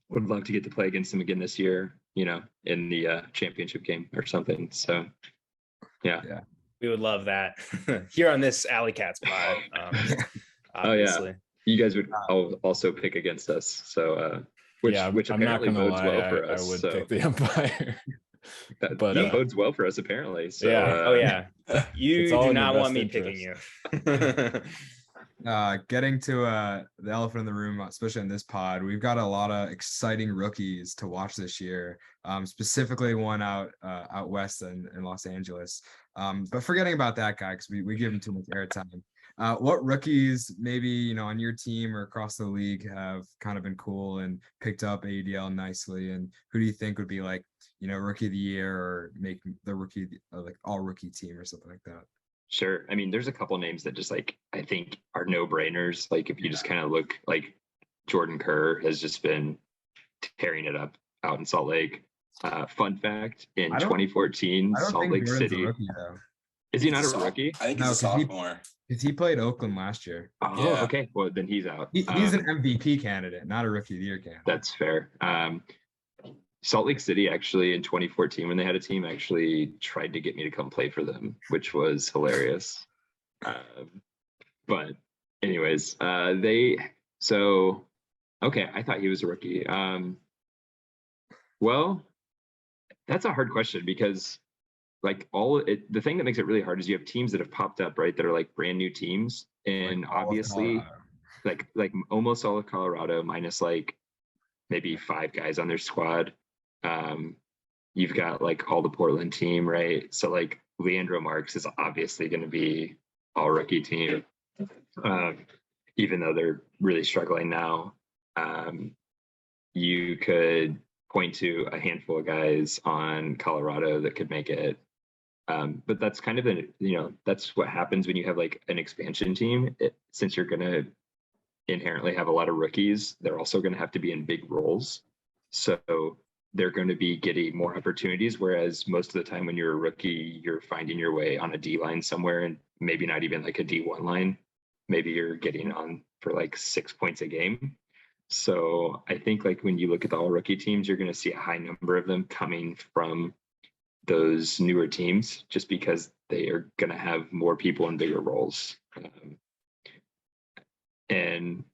Would love to get to play against them again this year, in the championship game or something. So yeah. We would love that here on this AlleyCats pod. Obviously. Oh yeah, you guys would also pick against us. So which apparently bodes well for us. I would pick the Empire. That bodes well for us apparently. So, yeah. Oh yeah. You do not want me picking you. Getting to the elephant in the room, especially in this pod, we've got a lot of exciting rookies to watch this year. Specifically one out west in Los Angeles. But forgetting about that guy, because we give him too much airtime. What rookies maybe on your team or across the league have kind of been cool and picked up AUDL nicely, and who do you think would be like rookie of the year or make the rookie like all rookie team or something like that? Sure. I mean, there's a couple names that just like I think are no brainers. Like if you just kind of look, like Jordan Kerr has just been tearing it up out in Salt Lake. Fun fact: in 2014, I don't Salt think Lake Jordan's City. a rookie though. Is he not a rookie? I think No, he's a 'cause he- sophomore. Because he played Oakland last year. Oh, Yeah. okay. Well, then he's out. He's an MVP candidate, not a rookie of the year candidate. That's fair. Salt Lake City actually in 2014, when they had a team, actually tried to get me to come play for them, which was hilarious. But anyways, okay, I thought he was a rookie. Well, that's a hard question because like the thing that makes it really hard is you have teams that have popped up, right? That are like brand new teams. And Like all of obviously Colorado. like almost all of Colorado minus like maybe 5 guys on their squad. You've got like all the Portland team, right? So like Leandro Marks is obviously going to be all rookie team, even though they're really struggling now. You could point to a handful of guys on Colorado that could make it. But that's kind of that's what happens when you have like an expansion team. Since you're going to inherently have a lot of rookies, they're also going to have to be in big roles. So they're going to be getting more opportunities. Whereas most of the time when you're a rookie, you're finding your way on a D line somewhere and maybe not even like a D1 line. Maybe you're getting on for like 6 points a game. So I think like when you look at the all rookie teams, you're going to see a high number of them coming from those newer teams just because they are going to have more people in bigger roles. And,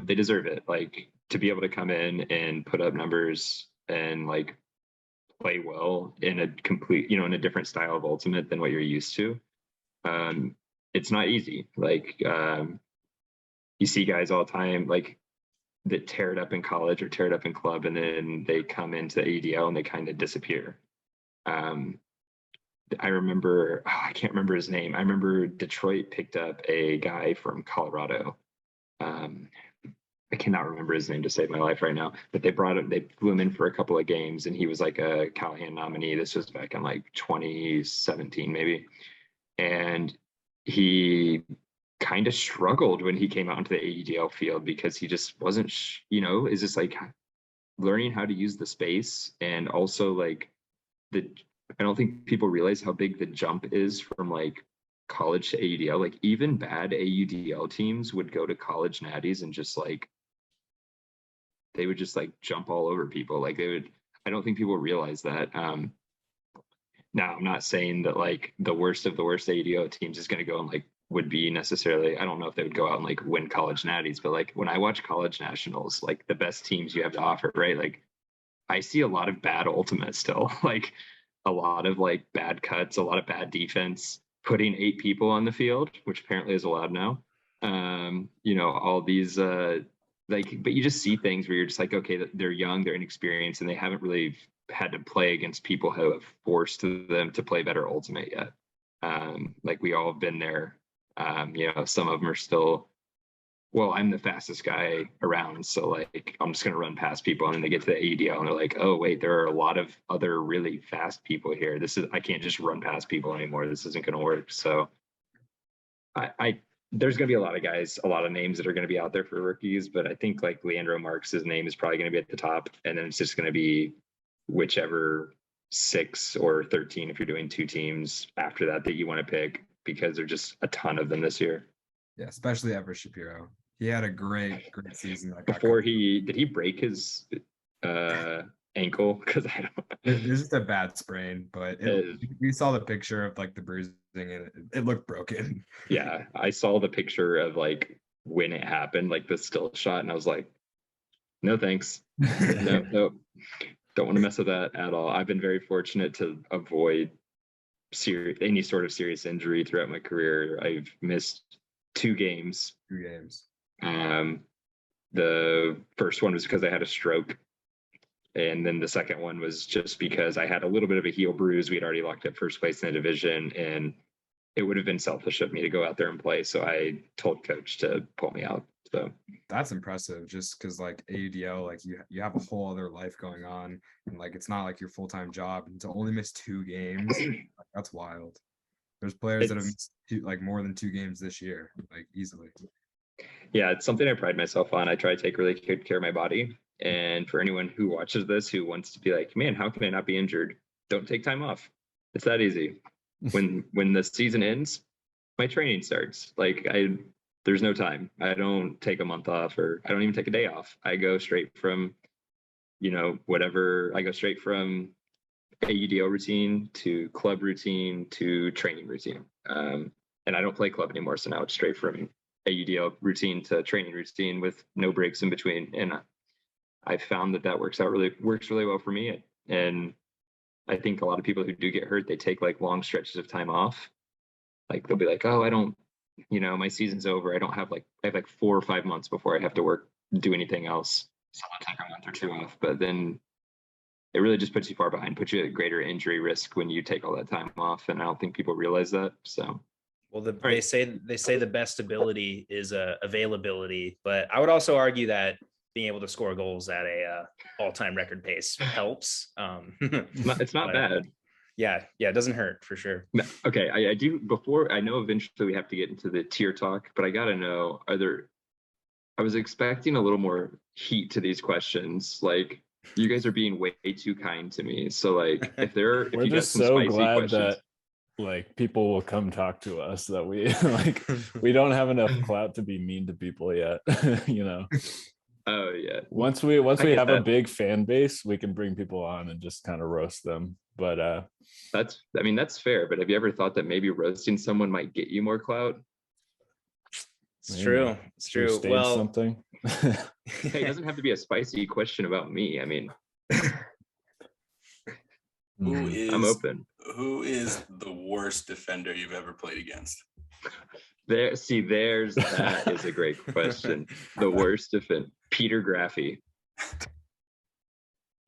they deserve it. Like to be able to come in and put up numbers and like play well in a complete, in a different style of Ultimate than what you're used to. It's not easy. Like you see guys all the time, like that tear it up in college or tear it up in club, and then they come into the AUDL and they kind of disappear. I remember, I can't remember his name. I remember Detroit picked up a guy from Colorado. I cannot remember his name to save my life right now, but they flew him in for a couple of games and he was like a Callahan nominee. This was back in like 2017 maybe. And he kind of struggled when he came out into the AUDL field because he just wasn't, is just like learning how to use the space. And also like I don't think people realize how big the jump is from like college to AUDL. Like even bad AUDL teams would go to college natties and just like, they would just like jump all over people. Like I don't think people realize that. Now I'm not saying that like the worst of the worst AUDL teams is going to go and like would be necessarily, I don't know if they would go out and like win college natties, but like when I watch college nationals, like the best teams you have to offer, right? Like I see a lot of bad Ultimate still, like a lot of like bad cuts, a lot of bad defense, putting 8 people on the field, which apparently is allowed now. All these but you just see things where you're just like, okay, they're young, they're inexperienced, and they haven't really had to play against people who have forced them to play better Ultimate yet. Like we all have been there. Some of them are still, well, I'm the fastest guy around, so like I'm just gonna run past people, and then they get to the AUDL and they're like, oh wait, there are a lot of other really fast people here. I can't just run past people anymore. This isn't gonna work. So there's going to be a lot of guys, a lot of names that are going to be out there for rookies, but I think like Leandro Marks' name is probably going to be at the top, and then it's just going to be whichever 6 or 13 if you're doing 2 teams after that you want to pick, because there's just a ton of them this year. Yeah, especially Everett Shapiro. He had a great season. Did he break his ankle? Because I don't. It's just a bad sprain, but we saw the picture of like the bruising and it looked broken. Yeah, I saw the picture of like when it happened, like the still shot, and I was like, no thanks, no, don't want to mess with that at all. I've been very fortunate to avoid any sort of serious injury throughout my career. I've missed 2 games. 2 games. The first one was because I had a stroke. And then the second one was just because I had a little bit of a heel bruise. We had already locked up first place in the division, and it would have been selfish of me to go out there and play. So I told coach to pull me out. So that's impressive, just because like AUDL, like you have a whole other life going on, and like it's not like your full-time job, and to only miss 2 games, like, that's wild. There's players that have It's- missed like more than 2 games this year, like easily. Yeah, it's something I pride myself on. I try to take really good care of my body. And for anyone who watches this who wants to be like, man, how can I not be injured? Don't take time off. It's that easy. When the season ends, my training starts. Like there's no time. I don't take a month off, or I don't even take a day off. I go straight from, whatever. I go straight from AUDL routine to club routine to training routine. And I don't play club anymore, so now it's straight from AUDL routine to training routine with no breaks in between. And I found that works really well for me. And I think a lot of people who do get hurt, they take like long stretches of time off. Like they'll be like, oh, I don't, my season's over. I have like 4 or 5 months before I have to do anything else. So I'll take a month or 2 off. But then it really just puts you far behind, puts you at greater injury risk when you take all that time off. And I don't think people realize that. So. Well, they say the best ability is availability, but I would also argue that being able to score goals at a all-time record pace helps. It's not bad. Yeah, it doesn't hurt for sure. No, okay, I do. Before I know, eventually we have to get into the tier talk, but I gotta know: I was expecting a little more heat to these questions. Like, you guys are being way too kind to me. So, like, if We're you got just some so spicy glad questions, that like people will come talk to us, that we like we don't have enough clout to be mean to people yet. Oh yeah. Once we get have a that. big fan base, we can bring people on and just kind of roast them. But that's fair. But have you ever thought that maybe roasting someone might get you more clout? It's true. It's should we true. stage Well, something. Hey, it doesn't have to be a spicy question about me. I mean, I'm open. Who is the worst defender you've ever played against? That is a great question. The worst defender, Peter Graffy.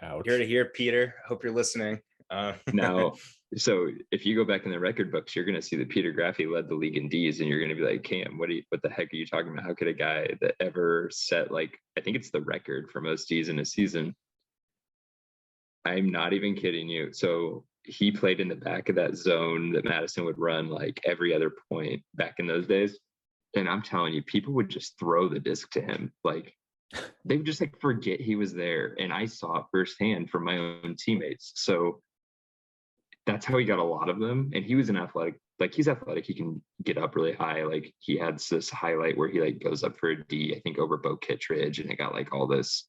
Ouch. here to hear, Peter. Hope you're listening. Now, so if you go back in the record books, you're going to see that Peter Graffy led the league in Ds, and you're going to be like, Cam, what the heck are you talking about? How could a guy that ever set, like, I think it's the record for most Ds in a season? I'm not even kidding you. So he played in the back of that zone that Madison would run like every other point back in those days. And I'm telling you, people would just throw the disc to him. Like, they would just like forget he was there. And I saw it firsthand from my own teammates. So that's how he got a lot of them. And he was an athletic, he's athletic. He can get up really high. Like, he had this highlight where he like goes up for a D, I think over Bo Kittredge, and it got like all this.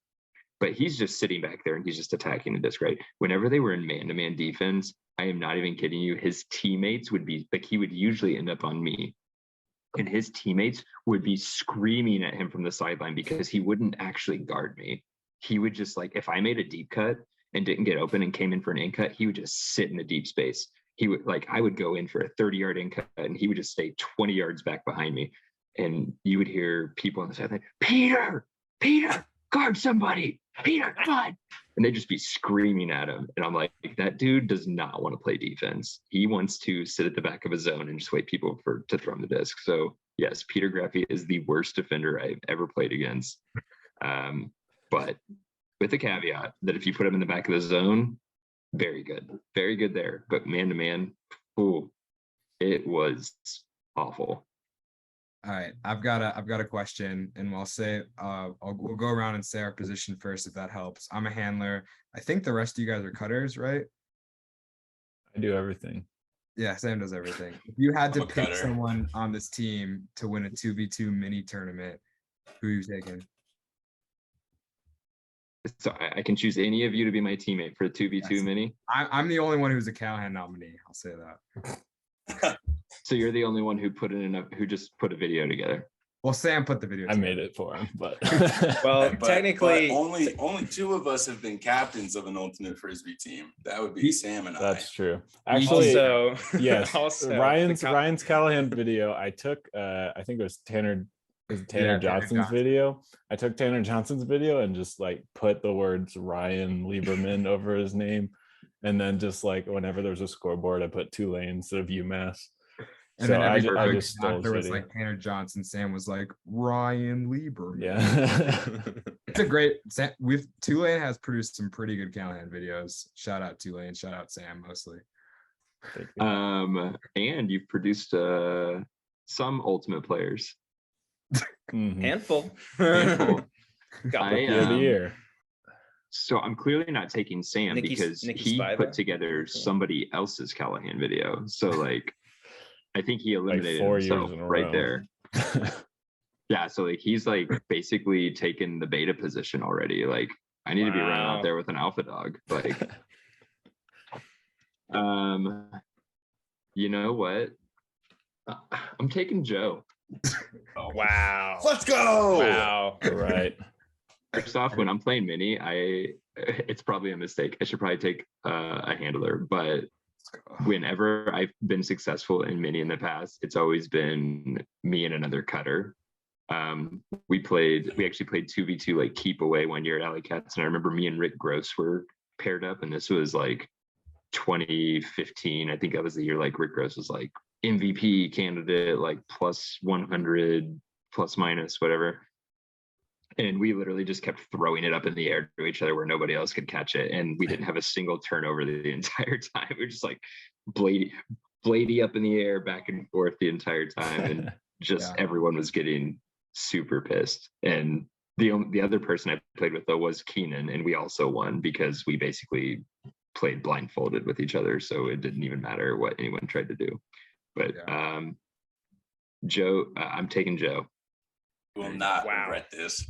But he's just sitting back there and he's just attacking the disc, right? Whenever they were in man-to-man defense, I am not even kidding you, his teammates would be like, he would usually end up on me. And his teammates would be screaming at him from the sideline because he wouldn't actually guard me. He would just, like, if I made a deep cut and didn't get open and came in for an in cut, he would just sit in the deep space. He would, like, I would go in for a 30-yard in cut and he would just stay 20 yards back behind me. And you would hear people on the sideline, Peter, guard somebody, Peter, come on. And they'd just be screaming at him. And I'm like, that dude does not want to play defense. He wants to sit at the back of a zone and just wait people to throw him the disc. So yes, Peter Graffy is the worst defender I've ever played against. But with the caveat that if you put him in the back of the zone, very good there. But man to man, it was awful. All right, I've got a question, and we'll go around and say our position first, if that helps. I'm a handler. I think the rest of you guys are cutters, right? I do everything. Yeah, Sam does everything. If you had to I'm a pick cutter. someone on this team to win a 2v2 mini tournament, who are you taking? So I can choose any of you to be my teammate for the 2v2 Yes. mini. I'm the only one who's a Callahan nominee. I'll say that. So you're the only one who who just put a video together. Well, Sam put the video. I made it for him, but Well, But technically, only 2 of us have been captains of an ultimate frisbee team. That would be Sam and that's true. Actually, also, yes. also Ryan's Callahan video. I took. I think it was Tanner Tanner Johnson's Johnson. video. I took Tanner Johnson's video and just like put the words Ryan Lieberman over his name, and then just like whenever there's a scoreboard, I put Tulane instead of UMass. And So then I every just stole there his was video. like Tanner Johnson. Sam was like Ryan Lieberman. Yeah. It's a great. With Tulane has produced some pretty good Callahan videos. Shout out Tulane. Shout out Sam mostly. Thank you. And you've produced some ultimate players. Mhm. Handful. Handful. Couple. I, Rookie of the year. So I'm clearly not taking Sam Nikki- because Nikki he Spiva? put together somebody else's Callahan video. So like, I think he Like eliminated 4 years himself in a right row. there. Yeah, so like he's like basically taken the beta position already. Like I need to be running Wow. out there with an alpha dog. Like, you know what? I'm taking Joe. Oh, Wow. let's go. Wow. All right. First off, when I'm playing mini, it's probably a mistake. I should probably take a handler, but whenever I've been successful in mini in the past, it's always been me and another cutter. We actually played 2v2 like keep away one year at AlleyCats, and I remember me and Rick Gross were paired up, and this was like 2015. I think that was the year like Rick Gross was like MVP candidate, like plus 100 plus minus whatever. And we literally just kept throwing it up in the air to each other where nobody else could catch it. And we didn't have a single turnover the entire time. We were just like bladey up in the air, back and forth the entire time. And just everyone was getting super pissed. And the other person I played with though was Keenan. And we also won because we basically played blindfolded with each other. So it didn't even matter what anyone tried to do. But Joe, I'm taking Joe. You will not Wow. regret this.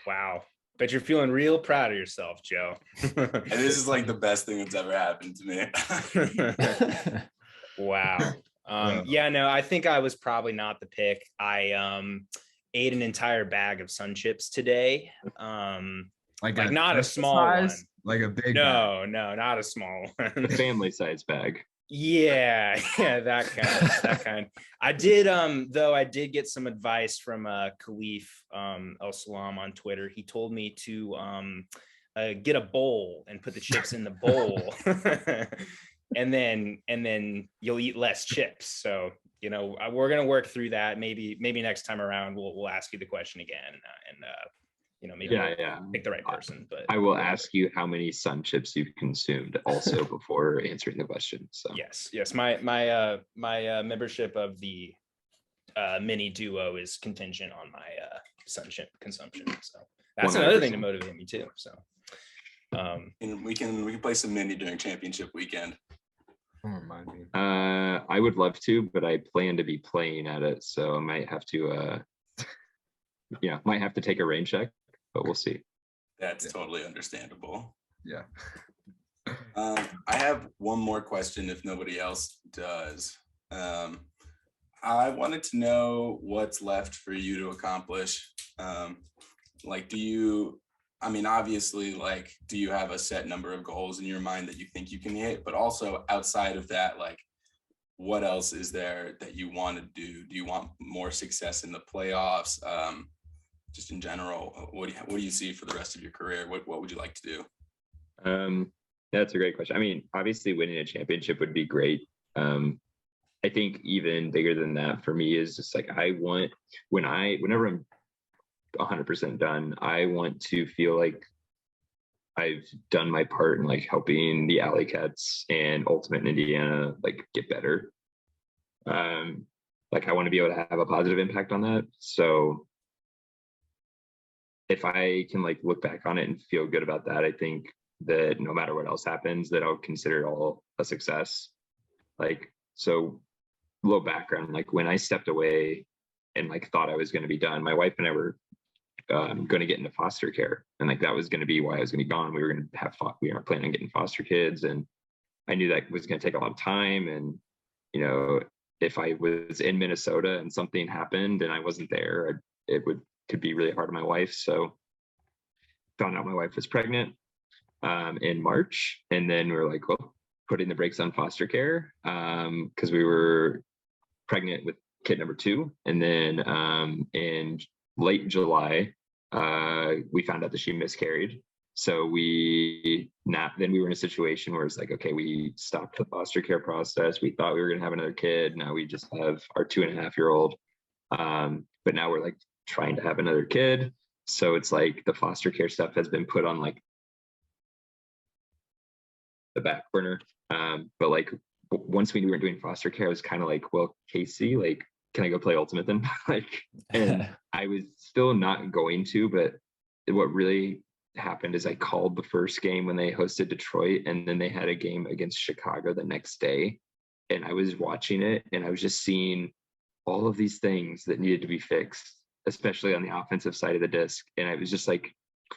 Wow. Bet you're feeling real proud of yourself, Joe. And this is like the best thing that's ever happened to me. Wow. Yeah, no, I think I was probably not the pick. I ate an entire bag of Sun Chips today. Like not a small size, one. like a big No, not a small one. The family size bag. Yeah, that kind. I did though I did get some advice from Khalif El Salam on Twitter. He told me to get a bowl and put the chips in the bowl. and then you'll eat less chips. So, you know, we're going to work through that. Maybe next time around we'll ask you the question again and you know, maybe pick the right person. But I will ask you how many Sun Chips you've consumed also before answering the question. So yes, my membership of the mini duo is contingent on my Sun Chip consumption. So that's 100%. another thing to motivate me too. So and we can play some mini during championship weekend. Don't remind me. I would love to, but I plan to be playing at it, so I might have to might have to take a rain check, but we'll see. That's totally understandable. Yeah. I have one more question if nobody else does. I wanted to know what's left for you to accomplish. Like, obviously, like, do you have a set number of goals in your mind that you think you can hit? But also outside of that, like, what else is there that you want to do? Do you want more success in the playoffs? Just in general, what do you see for the rest of your career? What would you like to do? That's a great question. I mean, obviously winning a championship would be great. I think even bigger than that for me is just like, I want, whenever I'm 100% done, I want to feel like I've done my part in like helping the AlleyCats and Ultimate in Indiana like get better. Like I want to be able to have a positive impact on that. So if I can like look back on it and feel good about that, I think that no matter what else happens, that I'll consider it all a success. Like, so a little background, like when I stepped away and like thought I was going to be done, my wife and I were going to get into foster care, and like that was going to be why I was going to be gone. We were going to we were planning on getting foster kids, and I knew that was going to take a lot of time. And you know, if I was in Minnesota and something happened and I wasn't there, could be really hard on my wife. So found out my wife was pregnant in March, and then we were like, well, putting the brakes on foster care because we were pregnant with kid number 2, and then in late July we found out that she miscarried. So then we were in a situation where it's like, okay, we stopped the foster care process. We thought we were going to have another kid. Now we just have our 2.5-year-old. But now we're like trying to have another kid. So it's like the foster care stuff has been put on like the back burner. But like once we weren't doing foster care, I was kind of like, well, Casey, like, can I go play Ultimate then? Like, and I was still not going to, but what really happened is I called the first game when they hosted Detroit, and then they had a game against Chicago the next day. And I was watching it, and I was just seeing all of these things that needed to be fixed, especially on the offensive side of the disc. And it was just like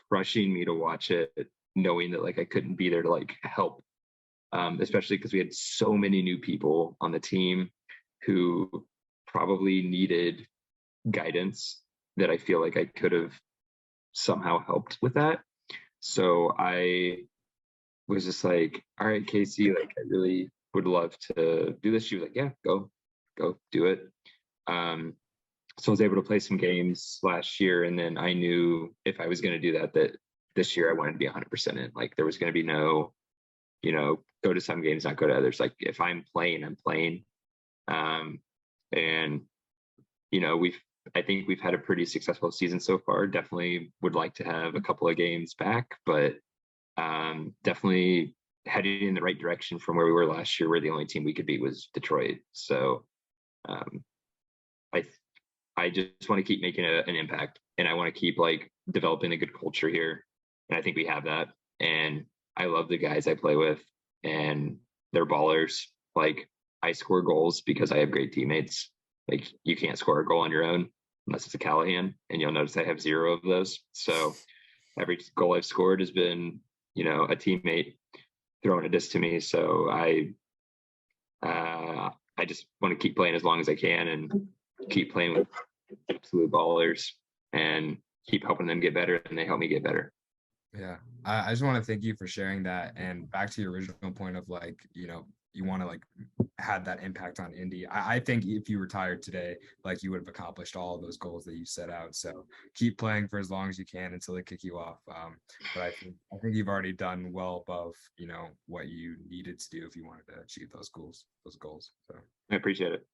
crushing me to watch it, knowing that like I couldn't be there to like help, especially because we had so many new people on the team who probably needed guidance that I feel like I could have somehow helped with that. So I was just like, all right, Casey, like I really would love to do this. She was like, yeah, go do it. So I was able to play some games last year, and then I knew if I was going to do that, that this year I wanted to be 100% in. Like there was going to be no, go to some games, not go to others. Like if I'm playing, I'm playing. And I think we've had a pretty successful season so far. Definitely would like to have a couple of games back, but definitely heading in the right direction from where we were last year, where the only team we could beat was Detroit. So I just want to keep making an impact, and I want to keep like developing a good culture here. And I think we have that. And I love the guys I play with, and they're ballers. Like I score goals because I have great teammates. Like you can't score a goal on your own unless it's a Callahan, and you'll notice I have 0 of those. So every goal I've scored has been, a teammate throwing a disc to me. So I just want to keep playing as long as I can, and keep playing with absolute ballers, and keep helping them get better, and they help me get better. Yeah, I just want to thank you for sharing that. And back to your original point of like, you want to like had that impact on Indy. I think if you retired today, like you would have accomplished all of those goals that you set out. So keep playing for as long as you can until they kick you off. But I think you've already done well above, what you needed to do if you wanted to achieve those goals. So I appreciate it.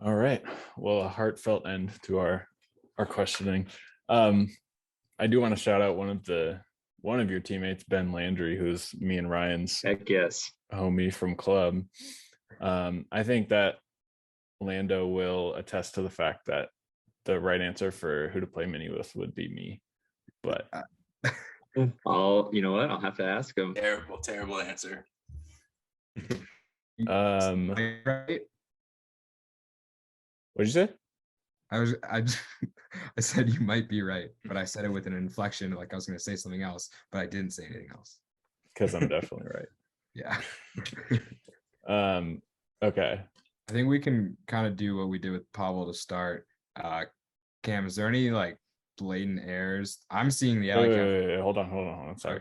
All right. Well, a heartfelt end to our questioning. I do want to shout out one of your teammates, Ben Landry, who's me and Ryan's Heck yes. homie from club. I think that Lando will attest to the fact that the right answer for who to play mini with would be me. But you know what? I'll have to ask him. Terrible answer. right. What'd you say? I said you might be right, but I said it with an inflection like I was going to say something else, but I didn't say anything else. Because I'm definitely right. Yeah. Okay. I think we can kind of do what we did with Pavel to start. Cam, is there any like blatant errors? I'm seeing the wait, hold on. Sorry.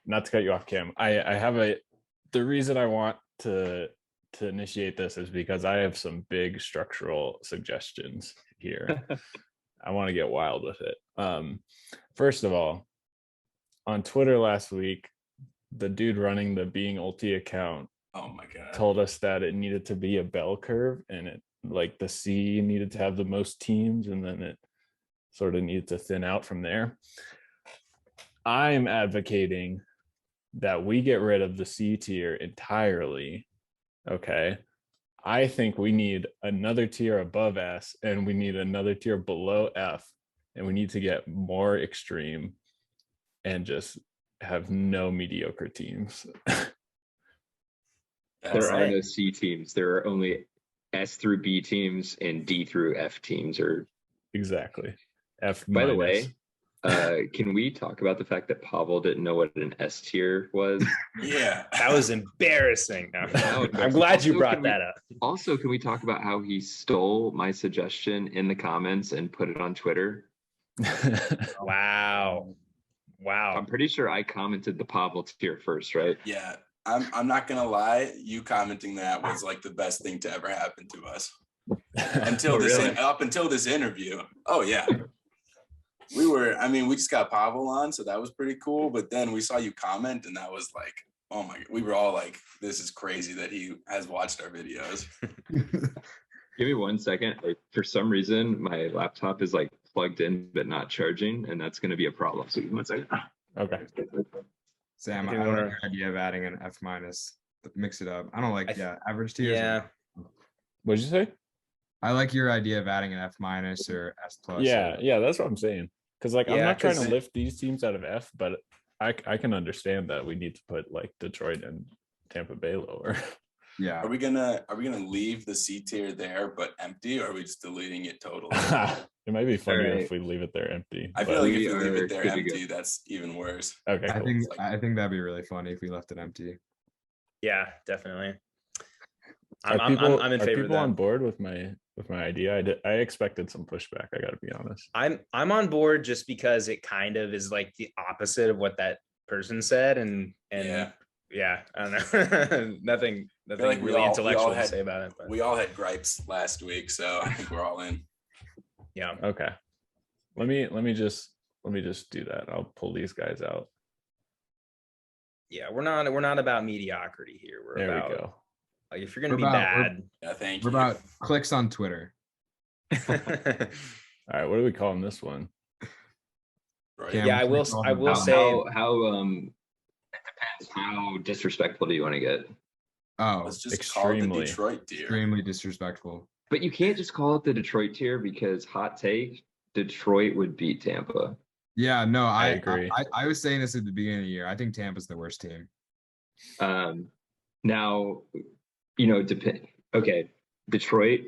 Not to cut you off, Cam. I have the reason I want to initiate this is because I have some big structural suggestions here. I want to get wild with it. First of all, on Twitter last week, the dude running the Being Ulti account, oh my god, told us that it needed to be a bell curve, and it like the C needed to have the most teams, and then it sort of needed to thin out from there. I'm advocating that we get rid of the C tier entirely. Okay. I think we need another tier above S, and we need another tier below F, and we need to get more extreme and just have no mediocre teams. There are no C teams. There are only S through B teams and D through F teams. Or exactly. F. By the way, can we talk about the fact that Pavel didn't know what an S tier was? Yeah, that was embarrassing. I'm glad you brought that up. Also, can we talk about how he stole my suggestion in the comments and put it on Twitter? Wow. I'm pretty sure I commented the Pavel tier first, right? Yeah, I'm not gonna lie. You commenting that was like the best thing to ever happen to us until up until this interview. Oh yeah. We just got Pavel on, so that was pretty cool. But then we saw you comment, and that was like, oh my, we were all like, this is crazy that he has watched our videos. Give me 1 second. For some reason, my laptop is like plugged in, but not charging, and that's going to be a problem. So give me 1 second. Okay. Sam, I I think we like wanna- your idea of adding an F minus. Mix it up. I don't like average tiers. Yeah. What'd you say? I like your idea of adding an F minus or S plus. Yeah, that's what I'm saying. Because like I'm Yeah, not trying to 'cause- lift these teams out of F, but I can understand that we need to put like Detroit and Tampa Bay lower. Yeah. Are we gonna leave the C tier there but empty, or are we just deleting it totally? It might be funnier right. if we leave it there empty. I but- feel like if We we leave are it there good to go. empty, that's even worse. okay, I cool. think Like- I think that'd be really funny if we left it empty. Yeah, definitely. Are I'm in are favor of people on that. board with my idea? I expected some pushback. I got to be honest. I'm on board just because it kind of is like the opposite of what that person said, and Yeah. I don't know. nothing like we really all intellectual to had- say about it. But We all had gripes last week, so I think we're all in. yeah, Okay, let me just do that. I'll pull these guys out. yeah, we're not about mediocrity here. We're There about we go. like if you're gonna We're be about- Yeah, thank What you. about clicks on Twitter? bad. All right, what are we calling this one? Right? Cam, Yeah, I what do we will- call I them? will How- say- it depends how disrespectful do you want to get. Oh, Let's just call it the extremely. Detroit tier. extremely disrespectful. But you can't just call it the Detroit tier because hot take, Detroit would beat Tampa. Yeah, no, I agree. I was saying this at the beginning of the year. I think Tampa's the worst team. Now, depend. Okay, Detroit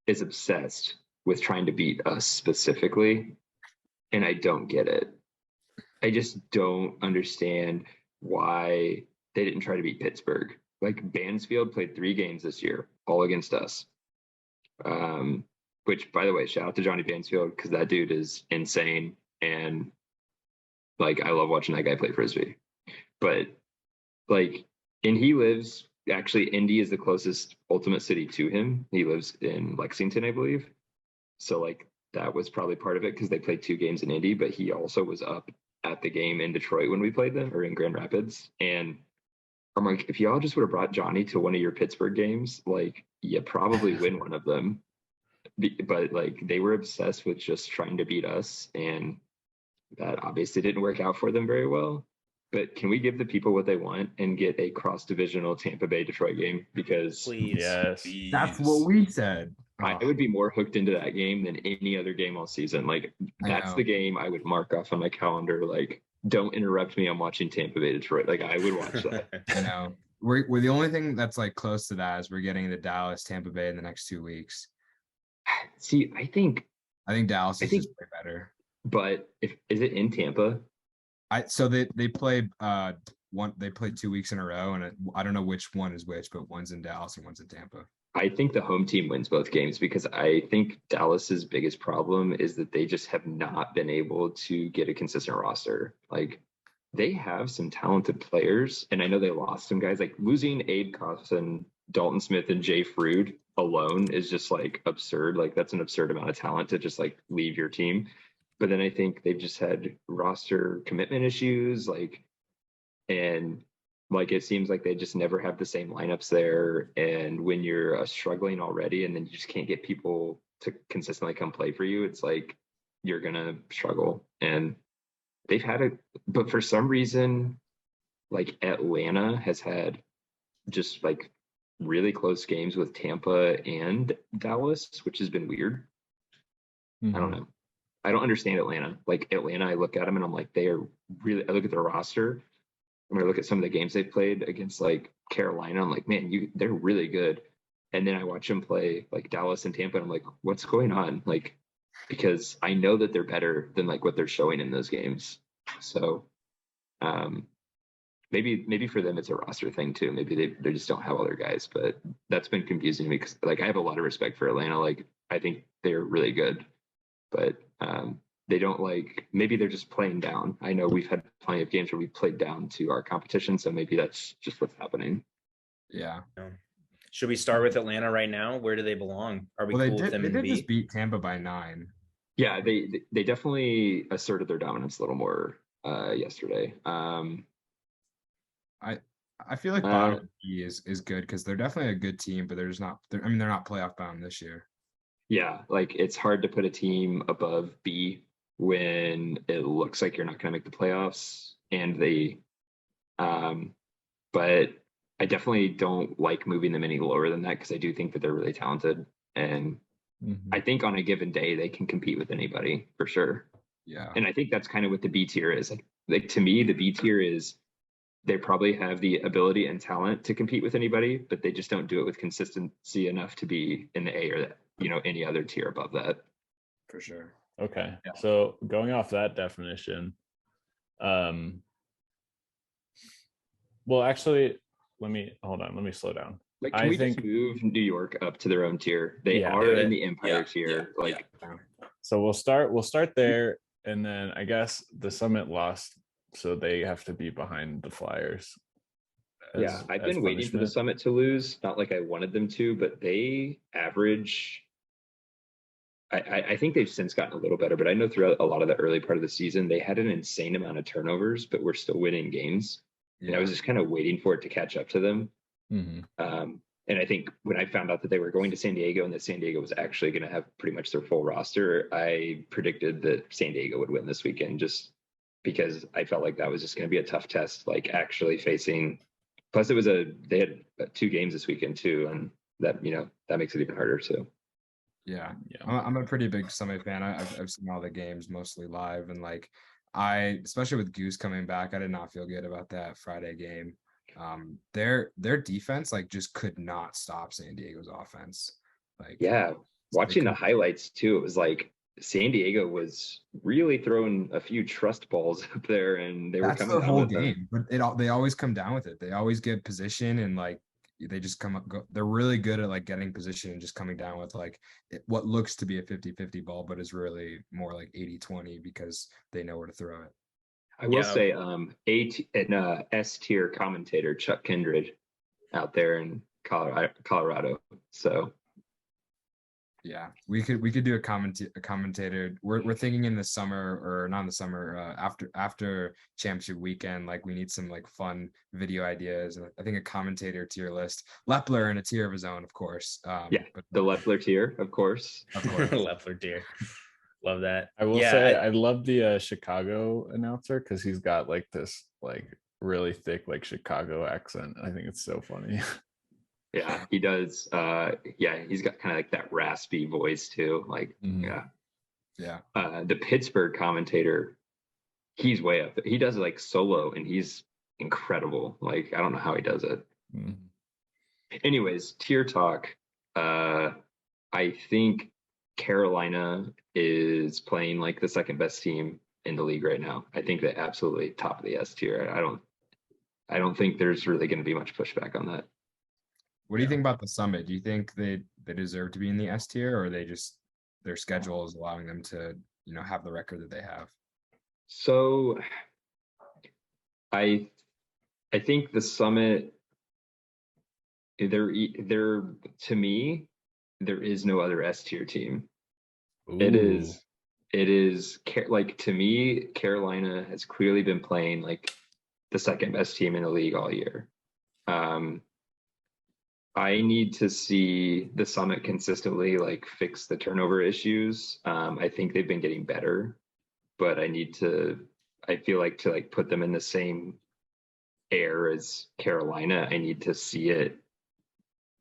is obsessed with trying to beat us specifically, and I don't get it. I just don't understand why they didn't try to beat Pittsburgh. Like Bansfield played 3 games this year, all against us. Which, by the way, shout out to Johnny Bansfield because that dude is insane, and like I love watching that guy play frisbee. But like, and he lives actually. Indy is the closest ultimate city to him. He lives in Lexington, I believe. So like that was probably part of it because they played 2 games in Indy, but he also was up at the game in Detroit when we played them, or in Grand Rapids. And I'm like, if y'all just would have brought Johnny to one of your Pittsburgh games, like you probably win one of them. But like they were obsessed with just trying to beat us, and that obviously didn't work out for them very well. But can we give the people what they want and get a cross-divisional Tampa Bay Detroit game? Because Please. Yes. That's Please. what we said. I would be more hooked into that game than any other game all season. Like I that's know. the game I would mark off on my calendar. Like, don't interrupt me. I'm watching Tampa Bay Detroit. Like I would watch that. I know. We're the only thing that's like close to that is we're getting the Dallas Tampa Bay in the next 2 weeks. See, I think, Dallas I is think- just way better. but is it in Tampa? So they play they played 2 weeks in a row, and I don't know which one is which, but one's in Dallas and one's in Tampa. I think the home team wins both games because I think Dallas's biggest problem is that they just have not been able to get a consistent roster. Like they have some talented players, and I know they lost some guys. Like losing Abe Cosson, Dalton Smith, and Jay Frood alone is just like absurd. Like that's an absurd amount of talent to just like leave your team. But then I think they've just had roster commitment issues, and like it seems like they just never have the same lineups there. And when you're struggling already, and then you just can't get people to consistently come play for you, it's like you're gonna struggle. And they've had it, but for some reason, like Atlanta has had just like really close games with Tampa and Dallas, which has been weird. I don't know. I don't understand Atlanta. Like Atlanta, I look at them and I'm like, they are really. I look at their roster. When I look at some of the games they played against like Carolina, I'm like, man, they're really good. And then I watch them play like Dallas and Tampa, and I'm like, what's going on? Like, because I know that they're better than like what they're showing in those games. So, maybe for them it's a roster thing too. Maybe they just don't have all their guys. But that's been confusing to me because like I have a lot of respect for Atlanta. Like I think they're really good, but they don't like, maybe they're just playing down. I know we've had plenty of games where we played down to our competition, so maybe that's just what's happening. Yeah. Should we start with Atlanta right now? Where do they belong? Are we Well, cool with them they in did B? just beat Tampa by 9. Yeah, they definitely asserted their dominance a little more yesterday. I feel like bottom B is good because they're definitely a good team, but they're not playoff bound this year. Yeah, like it's hard to put a team above B when it looks like you're not going to make the playoffs, and they But I definitely don't like moving them any lower than that because I do think that they're really talented. And I think on a given day, they can compete with anybody for sure. Yeah. And I think that's kind of what the B tier is. Like to me, the B tier is they probably have the ability and talent to compete with anybody, but they just don't do it with consistency enough to be in the A or, any other tier above that. For sure. Okay. Yeah. So going off that definition, well, actually, let me slow down. Like, can we just move New York up to their own tier? They are in the Empire tier. So we'll start there, and then I guess the Summit lost, so they have to be behind the Flyers. I've been waiting for the Summit to lose. Not like I wanted them to, but they average. I think they've since gotten a little better, but I know throughout a lot of the early part of the season, they had an insane amount of turnovers, but we're still winning games. Yeah. And I was just kind of waiting for it to catch up to them. And I think when I found out that they were going to San Diego and that San Diego was actually going to have pretty much their full roster, I predicted that San Diego would win this weekend just because I felt like that was just going to be a tough test, like actually facing. Plus, they had 2 games this weekend too, and that that makes it even harder too. Yeah. I'm a pretty big Summit fan. I've seen all the games mostly live, and like especially with Goose coming back, I did not feel good about that Friday game. Their defense like just could not stop San Diego's offense. Like watching the highlights too, it was like San Diego was really throwing a few trust balls up there, and they were coming down whole with game. them. But they always come down with it. They always get position, and like they just they're really good at like getting position and just coming down with like what looks to be a 50-50 ball, but is really more like 80-20 because they know where to throw it. I will say S tier commentator Chuck Kindred out there in Colorado. So yeah, we could do a commentator. We're thinking in the summer, or not in the summer, after championship weekend, like we need some like fun video ideas. And I think a commentator tier list, Lepler in a tier of his own, of course. But the Lepler tier, of course. Lepler tier. Love that. I will say I love the Chicago announcer because he's got like this like really thick like Chicago accent. I think it's so funny. Yeah, he does. He's got kind of like that raspy voice too. Like, the Pittsburgh commentator, he's way up there. He does it like solo, and he's incredible. Like, I don't know how he does it. Anyways, tier talk. I think Carolina is playing like the second best team in the league right now. I think they're absolutely top of the S tier. I don't think there's really going to be much pushback on that. What do you think about the Summit? Do you think they deserve to be in the S tier, or their schedule is allowing them to, have the record that they have? So I think the Summit, they're to me, there is no other S tier team. Ooh. It is like, to me, Carolina has clearly been playing like the second best team in the league all year. I need to see the Summit consistently like fix the turnover issues. I think they've been getting better, but I feel like to like put them in the same air as Carolina, I need to see it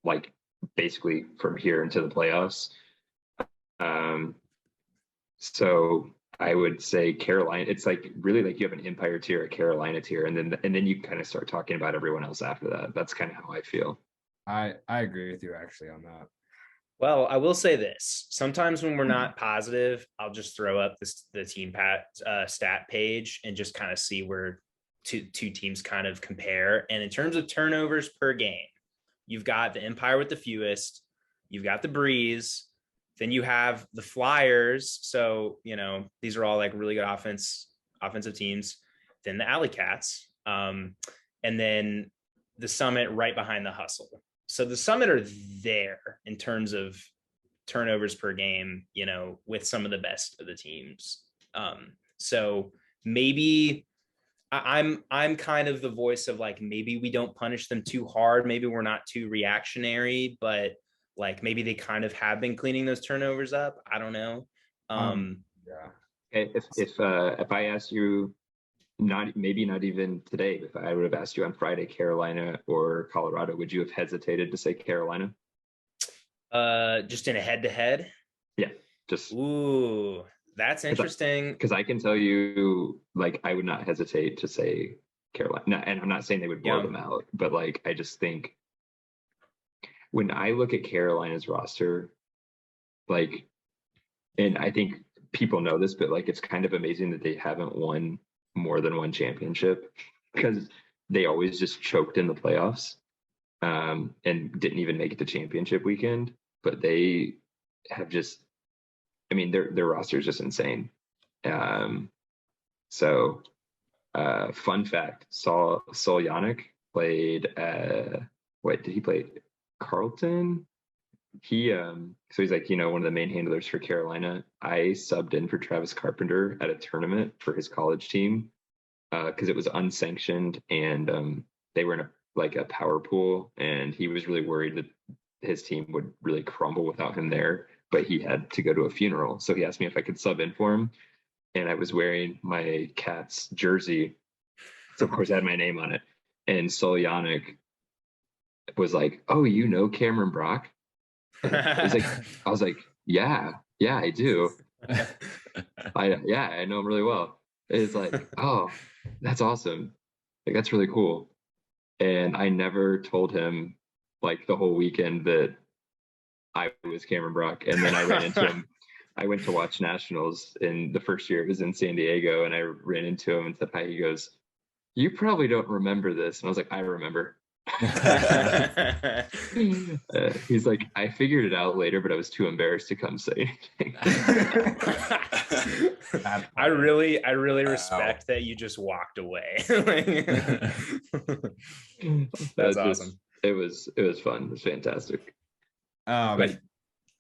like basically from here into the playoffs. So I would say Carolina, it's like really like you have an Empire tier, a Carolina tier, and then you kind of start talking about everyone else after that. That's kind of how I feel. I agree with you actually on that. Well, I will say this. Sometimes when we're not positive, I'll just throw up the team stat page and just kind of see where two teams kind of compare. And in terms of turnovers per game, you've got the Empire with the fewest, you've got the Breeze, then you have the Flyers. So, these are all like really good offensive teams. Then the AlleyCats, and then the Summit right behind the Hustle. So the Summit are there in terms of turnovers per game, with some of the best of the teams. So maybe I'm kind of the voice of like, maybe we don't punish them too hard. Maybe we're not too reactionary, but like maybe they kind of have been cleaning those turnovers up. I don't know. If I ask you not even today. If I would have asked you on Friday, Carolina or Colorado, would you have hesitated to say Carolina? Just in a head-to-head. Yeah, just Ooh, that's interesting. Because I can tell you, like, I would not hesitate to say Carolina. No, and I'm not saying they would blow them out, but like, I just think when I look at Carolina's roster, like, and I think people know this, but like, it's kind of amazing that they haven't won more than one championship because they always just choked in the playoffs and didn't even make it to championship weekend. But they have just, I mean, their roster is just insane. So fun fact, Yannick played what did he play? Carlton? So he's like, one of the main handlers for Carolina. I subbed in for Travis Carpenter at a tournament for his college team because it was unsanctioned and they were in a power pool, and he was really worried that his team would really crumble without him there, but he had to go to a funeral. So he asked me if I could sub in for him, and I was wearing my Cats jersey. So of course I had my name on it. And Yannick was like, "Oh, Cameron Brock?" I was like, yeah, I do. I know him really well. It's like, oh, that's awesome. Like, that's really cool. And I never told him like the whole weekend that I was Cameron Brock. And then I ran into him. I went to watch Nationals in the first year. It was in San Diego, and I ran into him and said hi. He goes, "You probably don't remember this." And I was like, "I remember." He's like, "I figured it out later, but I was too embarrassed to come say anything." I really respect that you just walked away. That's awesome. It was fun. It was fantastic. But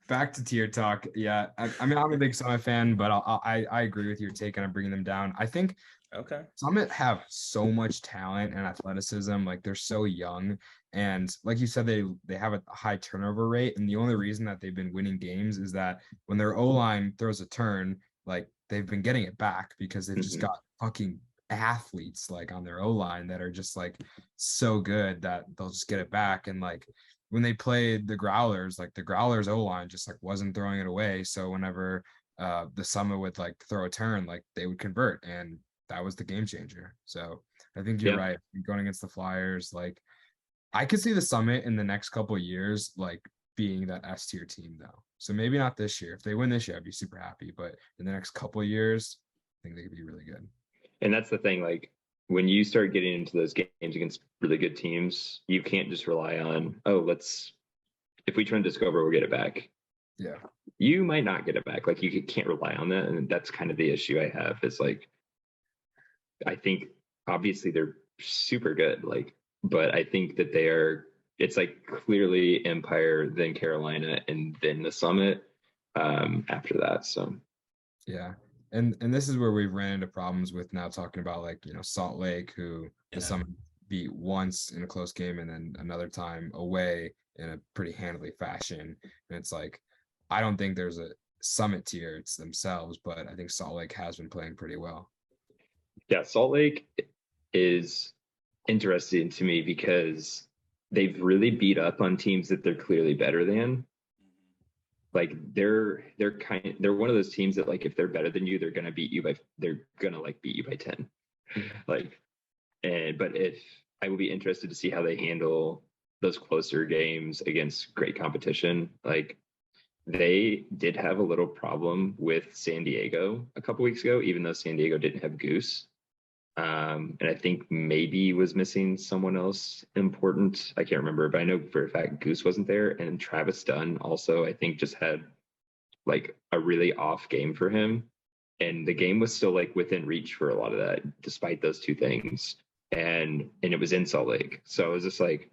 back to tier talk. Yeah, I mean, I'm a big Summit fan, but I agree with your take on bringing them down. I think Summit have so much talent and athleticism. Like, they're so young, and like you said, they have a high turnover rate. And the only reason that they've been winning games is that when their O-line throws a turn, like, they've been getting it back because they've just got fucking athletes like on their O-line that are just like so good that they'll just get it back. And like, when they played the Growlers, like, the Growlers O-line just like wasn't throwing it away. So whenever the Summit would like throw a turn, like, they would convert, and that was the game changer. So I think you're right. Going against the Flyers, like, I could see the Summit in the next couple of years like being that S tier team though. So maybe not this year. If they win this year, I'd be super happy. But in the next couple of years, I think they could be really good. And that's the thing, like, when you start getting into those games against really good teams, you can't just rely on, if we turn disc over, we'll get it back. Yeah. You might not get it back. Like, you can't rely on that. And that's kind of the issue I have is like, I think obviously they're super good, like, but I think that it's like clearly Empire, then Carolina, and then the Summit after that. So yeah. And this is where we've ran into problems with now talking about, like, Salt Lake, who the Summit beat once in a close game and then another time away in a pretty handily fashion. And it's like, I don't think there's a Summit tier, it's themselves, but I think Salt Lake has been playing pretty well. Yeah, Salt Lake is interesting to me because they've really beat up on teams that they're clearly better than. Like, they're one of those teams that, like, if they're better than you, they're gonna beat you by 10. Like, but if I will be interested to see how they handle those closer games against great competition. Like, they did have a little problem with San Diego a couple weeks ago, even though San Diego didn't have Goose. And I think maybe was missing someone else important. I can't remember, but I know for a fact Goose wasn't there. And Travis Dunn also, I think, just had like a really off game for him. And the game was still like within reach for a lot of that, despite those two things. And it was in Salt Lake. So it was just like,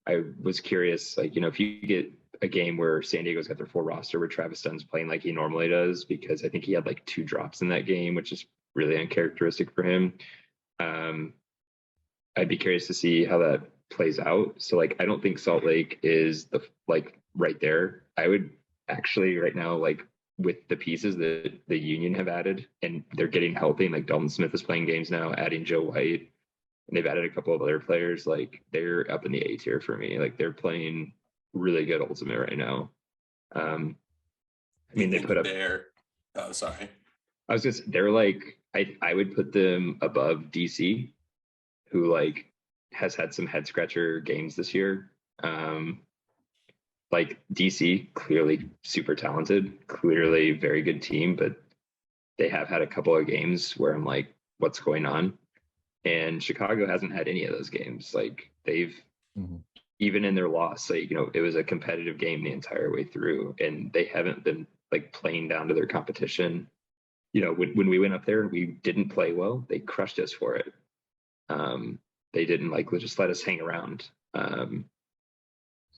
I was curious, like, if you get a game where San Diego's got their full roster where Travis Dunn's playing like he normally does, because I think he had like 2 drops in that game, which is really uncharacteristic for him. I'd be curious to see how that plays out. So like, I don't think Salt Lake is the like right there. I would actually right now like with the pieces that the Union have added, and they're getting healthy. Like Dalton Smith is playing games now, adding Joe White, and they've added a couple of other players. Like they're up in the A tier for me. Like they're playing really good Ultimate right now. I mean, they put up. Oh, sorry. I was just they're like I would put them above DC, who like has had some head scratcher games this year. Like DC, clearly super talented, clearly very good team, but they have had a couple of games where I'm like, what's going on? And Chicago hasn't had any of those games. Like they've even in their loss, like, it was a competitive game the entire way through, and they haven't been like playing down to their competition. When we went up there and we didn't play well, they crushed us for it. They didn't like just let us hang around.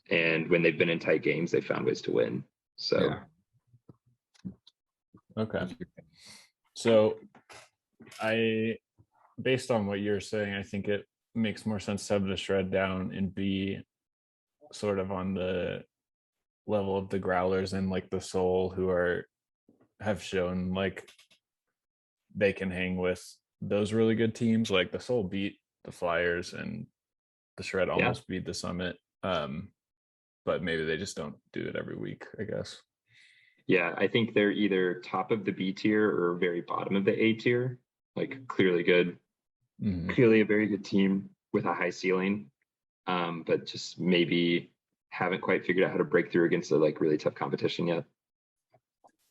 And when they've been in tight games, they found ways to win. So, Yeah. Okay. So based on what you're saying, I think it makes more sense to have the shred down and be sort of on the level of the Growlers and like the Soul, who have shown like they can hang with those really good teams. Like the Soul beat the Flyers and the shred almost beat the Summit. But maybe they just don't do it every week, I guess. Yeah, I think they're either top of the B tier or very bottom of the A tier. Like clearly good, clearly a very good team with a high ceiling, but just maybe haven't quite figured out how to break through against the like really tough competition yet.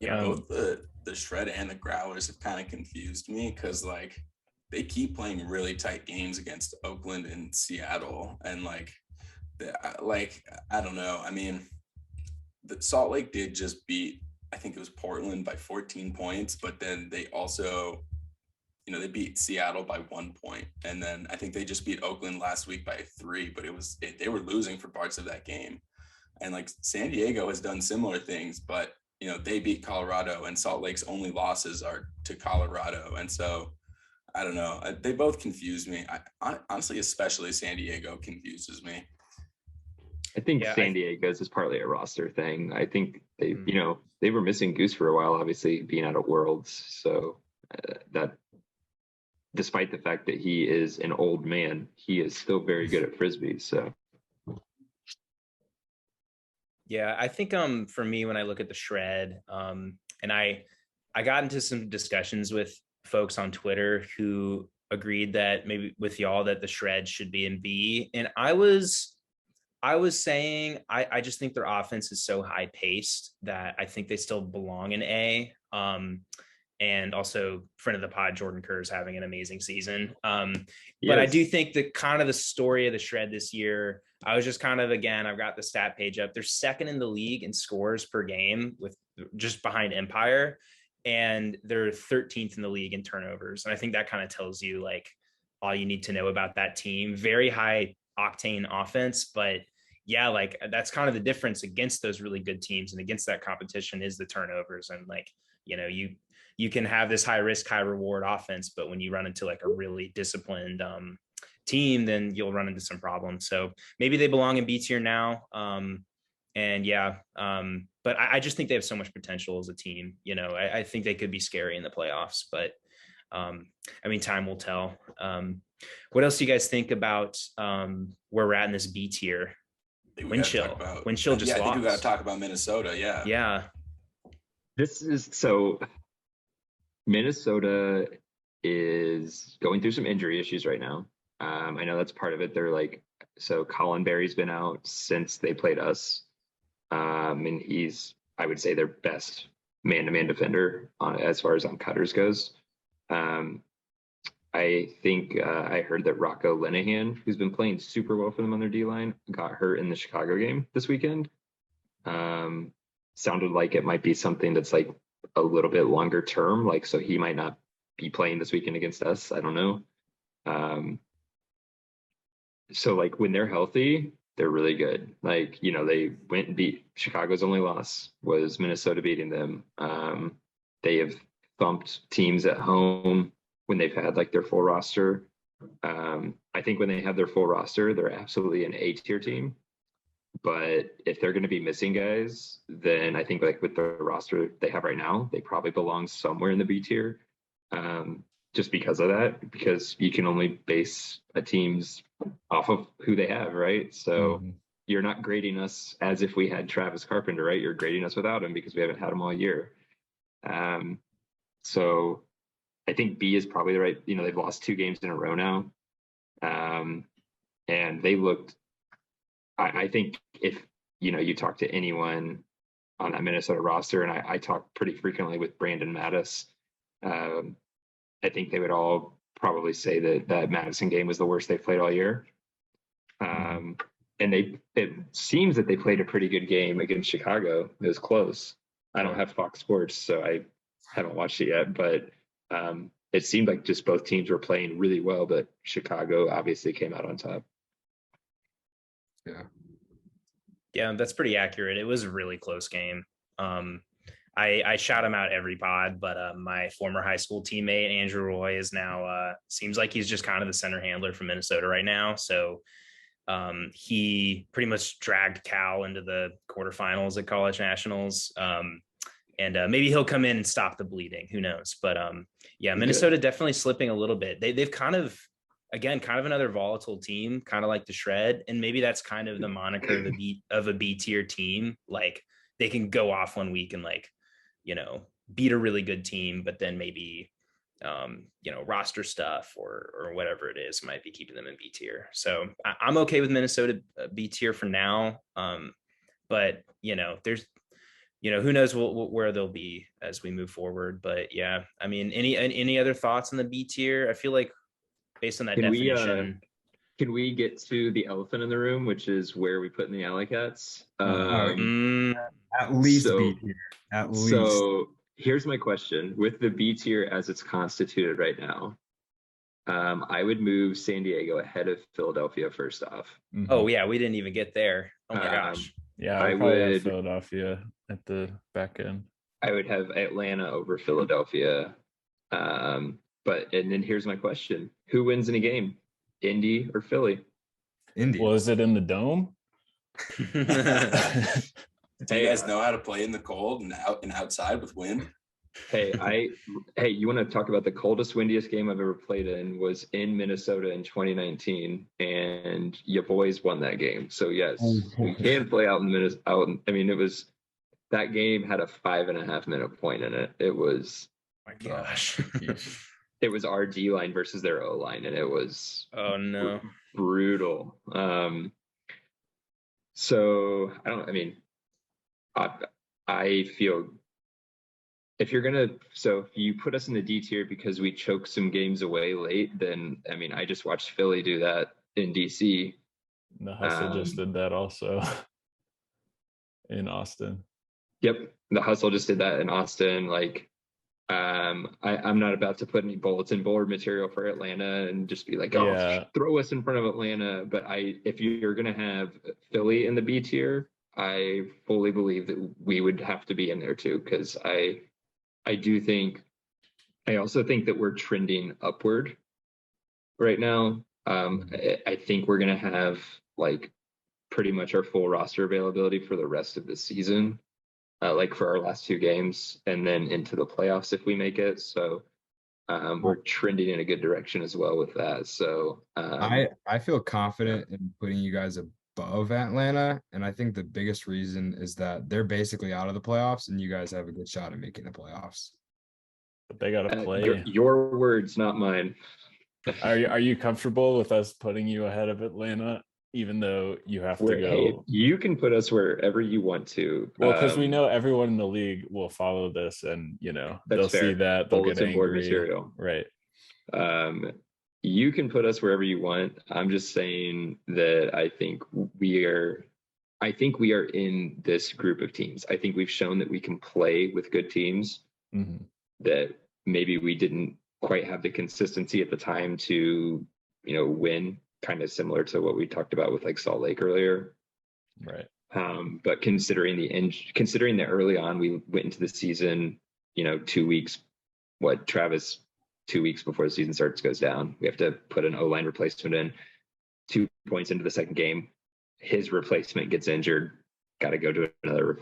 Yeah, both the shred and the Growlers have kind of confused me because like they keep playing really tight games against Oakland and Seattle, and like I don't know. I mean, the Salt Lake did just beat, I think it was Portland by 14 points, but then they also, they beat Seattle by 1 point. And then I think they just beat Oakland last week by 3, but they were losing for parts of that game. And like San Diego has done similar things, but they beat Colorado, and Salt Lake's only losses are to Colorado. And so I don't know. They both confuse me. I honestly, especially San Diego confuses me. I think San Diego's is partly a roster thing. I think they were missing Goose for a while, obviously being out of Worlds. So that, despite the fact that he is an old man, he is still very good at Frisbee. So. Yeah, I think for me, when I look at the shred, and I got into some discussions with folks on Twitter who agreed that maybe with y'all that the shred should be in B, and I was saying I just think their offense is so high paced that I think they still belong in A. And also friend of the pod, Jordan Kerr, is having an amazing season. But I do think that kind of the story of the shred this year, I was just kind of, again, I've got the stat page up. They're second in the league in scores per game, with just behind Empire. And they're 13th in the league in turnovers. And I think that kind of tells you like all you need to know about that team. Very high octane offense, but yeah, like that's kind of the difference against those really good teams and against that competition is the turnovers. And like, you can have this high risk, high reward offense, but when you run into like a really disciplined team, then you'll run into some problems. So maybe they belong in B tier now. But I just think they have so much potential as a team. I think they could be scary in the playoffs, but I mean, time will tell. What else do you guys think about where we're at in this B tier? Windchill just lost. I think we got to talk about Minnesota. Yeah. This is so. Minnesota is going through some injury issues right now. I know that's part of it. They're like, so Colin Berry's been out since they played us. And he's, I would say, their best man-to-man defender as far as on cutters goes. I think I heard that Rocco Linehan, who's been playing super well for them on their D-line, got hurt in the Chicago game this weekend. Sounded like it might be something that's like a little bit longer term, like, so he might not be playing this weekend against us. I don't know. So like when they're healthy, they're really good. Like, they went and beat Chicago's only loss was Minnesota beating them. They have thumped teams at home when they've had like their full roster. I think when they have their full roster, they're absolutely an A tier team. But if they're going to be missing guys, then I think like with the roster they have right now, they probably belong somewhere in the B tier. Just because of that, because you can only base a team's off of who they have, right? So you're not grading us as if we had Travis Carpenter, right? You're grading us without him because we haven't had him all year. So I think B is probably the right, they've lost 2 games in a row now. And they looked, I think if, you talk to anyone on that Minnesota roster, and I talk pretty frequently with Brandon Mattis, I think they would all probably say that Madison game was the worst they've played all year. And it seems that they played a pretty good game against Chicago. It was close. I don't have Fox Sports, so I haven't watched it yet, but it seemed like just both teams were playing really well, but Chicago obviously came out on top. Yeah, that's pretty accurate. It was a really close game. I shout him out every pod, but my former high school teammate, Andrew Roy, is now seems like he's just kind of the center handler for Minnesota right now. So he pretty much dragged Cal into the quarterfinals at College Nationals. And maybe he'll come in and stop the bleeding. Who knows? But yeah, Minnesota definitely slipping a little bit. They've kind of another volatile team, kind of like the Shred. And maybe that's kind of the moniker of a B tier team. Like they can go off one week and beat a really good team, but then maybe, roster stuff or whatever it is might be keeping them in B tier. So I'm okay with Minnesota B tier for now. But there's, who knows where they'll be as we move forward. But yeah, I mean, any other thoughts on the B tier? I feel like based on that definition. Can we get to the elephant in the room, which is where we put in the AlleyCats? At least B tier. At least. So here's my question: with the B tier as it's constituted right now, I would move San Diego ahead of Philadelphia first off. Oh yeah, we didn't even get there. Oh my gosh. Yeah, I would have Philadelphia at the back end. I would have Atlanta over Philadelphia. And then here's my question: who wins in a game, Indy or Philly? Indy. Was it in the dome? Do you guys know how to play in the cold and outside with wind? Hey, you want to talk about the coldest, windiest game I've ever played in was in Minnesota in 2019, and your boys won that game. So yes, we can play out in Minnesota. It was, that game had a 5.5 minute point in it. It was, my gosh. It was our D line versus their O line, and it was brutal. So I feel if you put us in the D tier because we choked some games away late, then I just watched Philly do that in DC. The Hustle just did that also in Austin. Yep, the Hustle just did that in Austin. I'm not about to put any bulletin board material for Atlanta and just be like, throw us in front of Atlanta. But if you're going to have Philly in the B tier, I fully believe that we would have to be in there too, because I also think that we're trending upward right now. I think we're going to have pretty much our full roster availability for the rest of the season. For our last 2 games and then into the playoffs if we make it. So we're trending in a good direction as well with that. So I feel confident in putting you guys above Atlanta. And I think the biggest reason is that they're basically out of the playoffs and you guys have a good shot at making the playoffs. But they got to play. Your words, not mine. Are you comfortable with us putting you ahead of Atlanta? Even though you have to go, you can put us wherever you want to. Well, because we know everyone in the league will follow this, and they'll see that they'll get angry. Board material, right? You can put us wherever you want. I'm just saying that I think we are in this group of teams. I think we've shown that we can play with good teams. That maybe we didn't quite have the consistency at the time to, win. Kind of similar to what we talked about with Salt Lake earlier. Right. But considering that early on, we went into the season, 2 weeks, Travis, 2 weeks before the season starts goes down. We have to put an O-line replacement in 2 points into the second game. his replacement gets injured, got to go to another.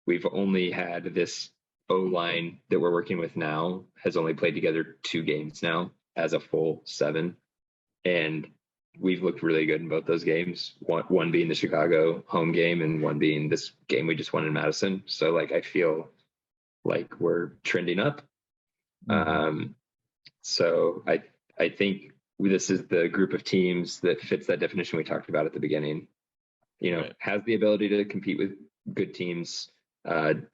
We've only had this O-line that we're working with now has only played together 2 games now as a full 7, and we've looked really good in both those games. One being the Chicago home game, and one being this game we just won in Madison. So like I feel like we're trending up. So I think this is the group of teams that fits that definition we talked about at the beginning. Right. Has the ability to compete with good teams.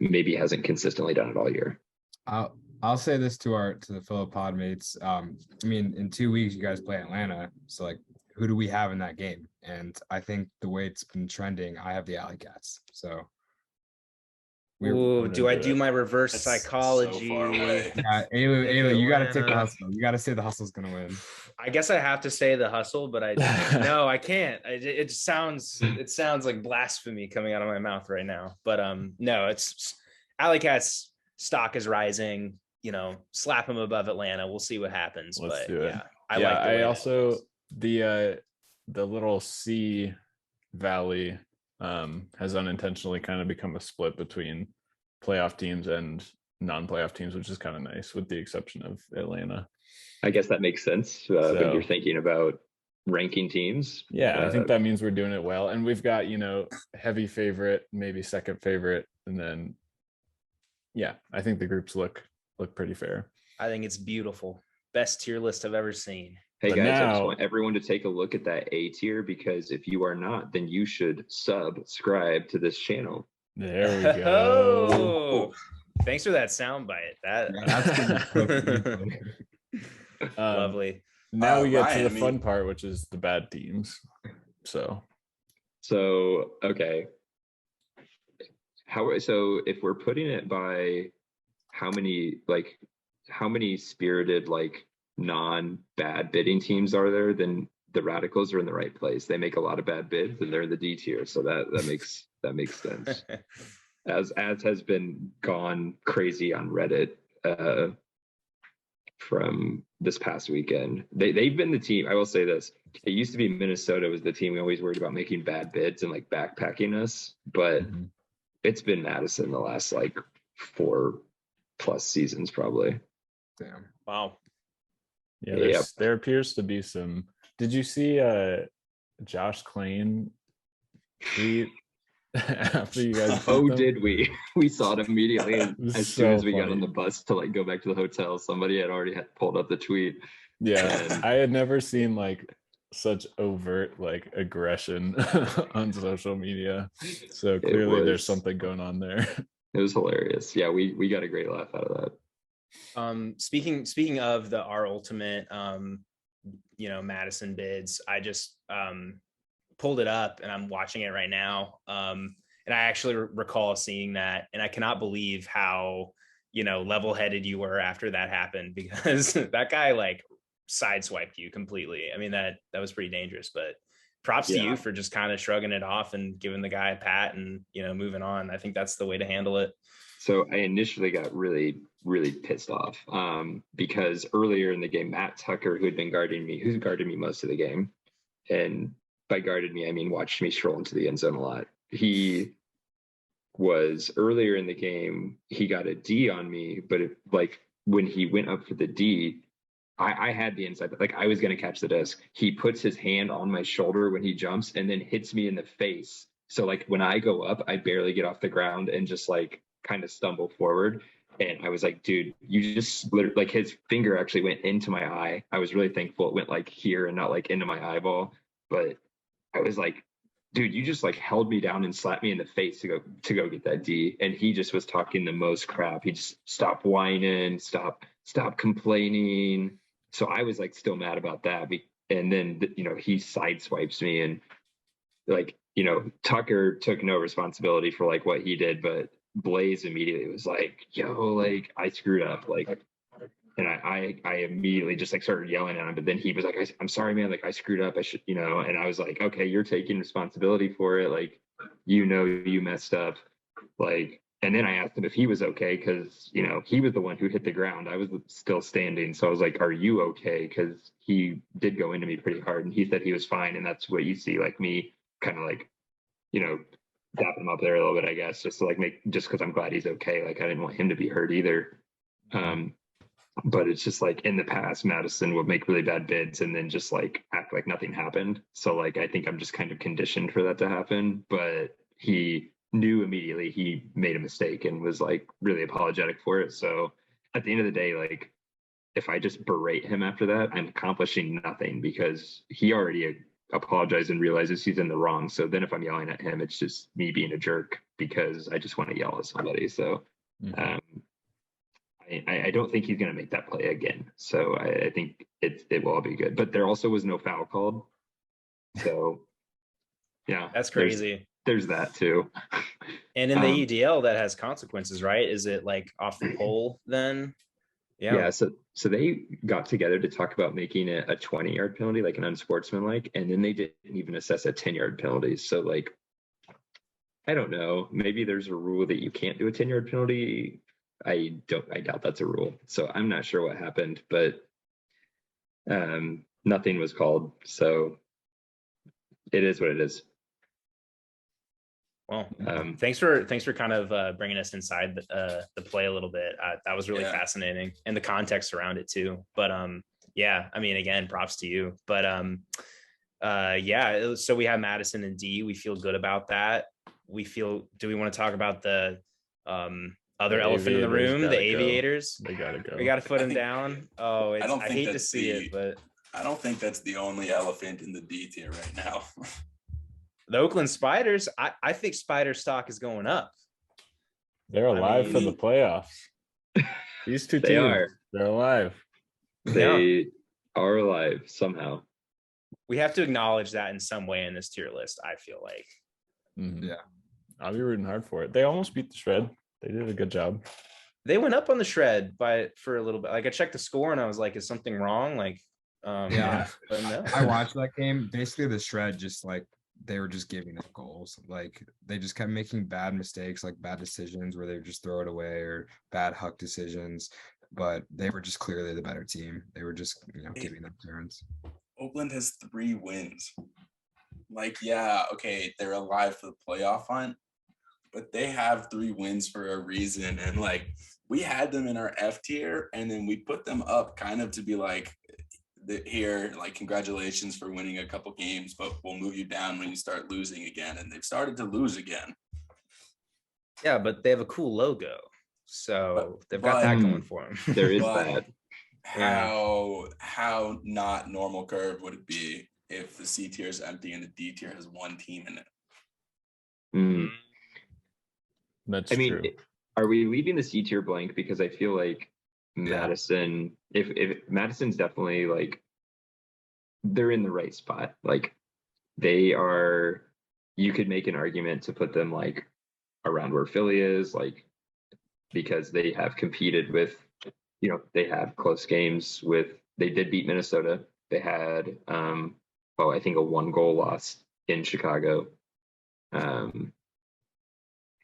Maybe hasn't consistently done it all year. I'll say this to the fellow pod mates. I mean, in 2 weeks you guys play Atlanta, so like, who do we have in that game? And I think the way it's been trending, I have the AlleyCats. So. Ooh, do I do my reverse That's psychology? so far away. Yeah, Ayla, you got to take the Atlanta. hustle. You got to say the hustle's gonna win. I guess I have to say the hustle, but no, I can't. It sounds like blasphemy coming out of my mouth right now. But no, it's AlleyCats stock is rising. Slap them above Atlanta. We'll see what happens. Let's but do it. yeah, I like. I also the little C Valley has unintentionally kind of become a split between playoff teams and non-playoff teams, which is kind of nice, with the exception of Atlanta. I guess that makes sense when you're thinking about ranking teams. Yeah, I think that means we're doing it well, and we've got heavy favorite, maybe second favorite, and then I think the groups look pretty fair. I think it's beautiful. Best tier list I've ever seen. Hey But guys, I just now- want everyone to take a look at that A tier, because if you are not, then you should subscribe to this channel. There we go. Oh, thanks for that soundbite. That's good. Lovely. Now we get to the Ryan, fun part, which is the bad teams. So Okay. So if we're putting it by how many spirited non-bad bidding teams are there, then the Radicals are in the right place. They make a lot of bad bids and they're in the D tier. So that makes sense. As has been gone crazy on Reddit from this past weekend. They've been the team. I will say this. It used to be Minnesota was the team we always worried about making bad bids and backpacking us, but it's been Madison the last 4+ seasons probably. Damn. Wow. yeah, there appears to be some. Did you see Josh Klain tweet after you guys? Oh, did we? We saw it immediately as soon as we got funny. on the bus to go back to the hotel. Somebody had already pulled up the tweet. Yeah, I had never seen such overt aggression on social media. So clearly there's something going on there. It was hilarious. Yeah, we got a great laugh out of that. Speaking of the our ultimate Madison bids, I just pulled it up and I'm watching it right now. And I actually recall seeing that, and I cannot believe how level-headed you were after that happened, because that guy sideswiped you completely. I mean, that was pretty dangerous, but props to you for just kind of shrugging it off and giving the guy a pat and moving on. I think that's the way to handle it. So I initially got really, really pissed off because earlier in the game, Matt Tucker, who's guarded me most of the game, and by guarded me, I mean watched me stroll into the end zone a lot. He was earlier in the game, he got a D on me, but when he went up for the D, I had the inside, I was going to catch the disc. He puts his hand on my shoulder when he jumps and then hits me in the face. So when I go up, I barely get off the ground and just kind of stumble forward. And I was like, dude, you just literally, his finger actually went into my eye. I was really thankful it went here and not into my eyeball. But I was like, dude, you just held me down and slapped me in the face to go get that D. And he just was talking the most crap. He just stopped whining, stop complaining. So I was still mad about that. And then, he sideswipes me, and Tucker took no responsibility for what he did, but Blaze immediately was yo, I screwed up. And I immediately just started yelling at him, but then he was I'm sorry, man. I screwed up. I should, and I was okay, you're taking responsibility for it. You messed up. And then I asked him if he was okay, because, he was the one who hit the ground. I was still standing. So I was are you okay? Because he did go into me pretty hard, and he said he was fine. And that's what you see, me kind of like, dap him up there a little bit, I guess, just to like just because I'm glad he's okay. Like I didn't want him to be hurt either. But it's just like in the past, Madison would make really bad bids and then just like act like nothing happened. So like I think I'm just kind of conditioned for that to happen. But he knew immediately he made a mistake and was like really apologetic for it. So at the end of the day, like if I just berate him after that, I'm accomplishing nothing because he already apologized and realizes he's in the wrong. So then if I'm yelling at him, it's just me being a jerk because I just want to yell at somebody. So I don't think he's going to make that play again. So I think it will all be good. But there also was no foul called. So yeah, That's crazy. There's that too. And in the AUDL, that has consequences, right? Is it like off the pole then? Yeah. So they got together to talk about making it a 20-yard penalty, like an unsportsmanlike, and then they didn't even assess a 10-yard penalty. So like, I don't know. Maybe there's a rule that you can't do a 10-yard penalty. I doubt that's a rule. So I'm not sure what happened, but nothing was called. So it is what it is. Well, thanks for kind of bringing us inside the play a little bit. That was really fascinating, and the context around it too. But yeah, I mean, again, props to you. But yeah, so we have Madison and D. We feel good about that. Do we want to talk about the other elephant in the room, the aviators? They gotta go. We got to put them down. Oh, I hate to see it, but I don't think that's the only elephant in the D tier right now. The Oakland Spiders, I think Spider stock is going up. They're alive for the playoffs. These two teams, they're alive. They are alive somehow. We have to acknowledge that in some way in this tier list, I feel like. Yeah. I'll be rooting hard for it. They almost beat the Shred. They did a good job. They went up on the Shred for a little bit. Like I checked the score and I was like, is something wrong? Like, but no. I watched that game. Basically, the Shred just like they were just giving up goals. Like they just kept making bad mistakes, like bad decisions where they would just throw it away or bad huck decisions. But they were just clearly the better team. They were just giving up turns. Oakland has 3 wins. Like, yeah, okay, they're alive for the playoff hunt, but they have 3 wins for a reason. And like we had them in our F tier, and then we put them up kind of to be like, here, like, congratulations for winning a couple games, but we'll move you down when you start losing again. And they've started to lose again. Yeah, but they have a cool logo, so they've got that going for them. There is that. How not normal curve would it be if the C tier is empty and the D tier has 1 team in it? That's true. Are we leaving the C tier blank? Because I feel like Madison, if Madison's definitely like, they're in the right spot. Like they are, you could make an argument to put them like around where Philly is, like, because they have competed with, they have close games they did beat Minnesota. They had, I think a 1-goal loss in Chicago.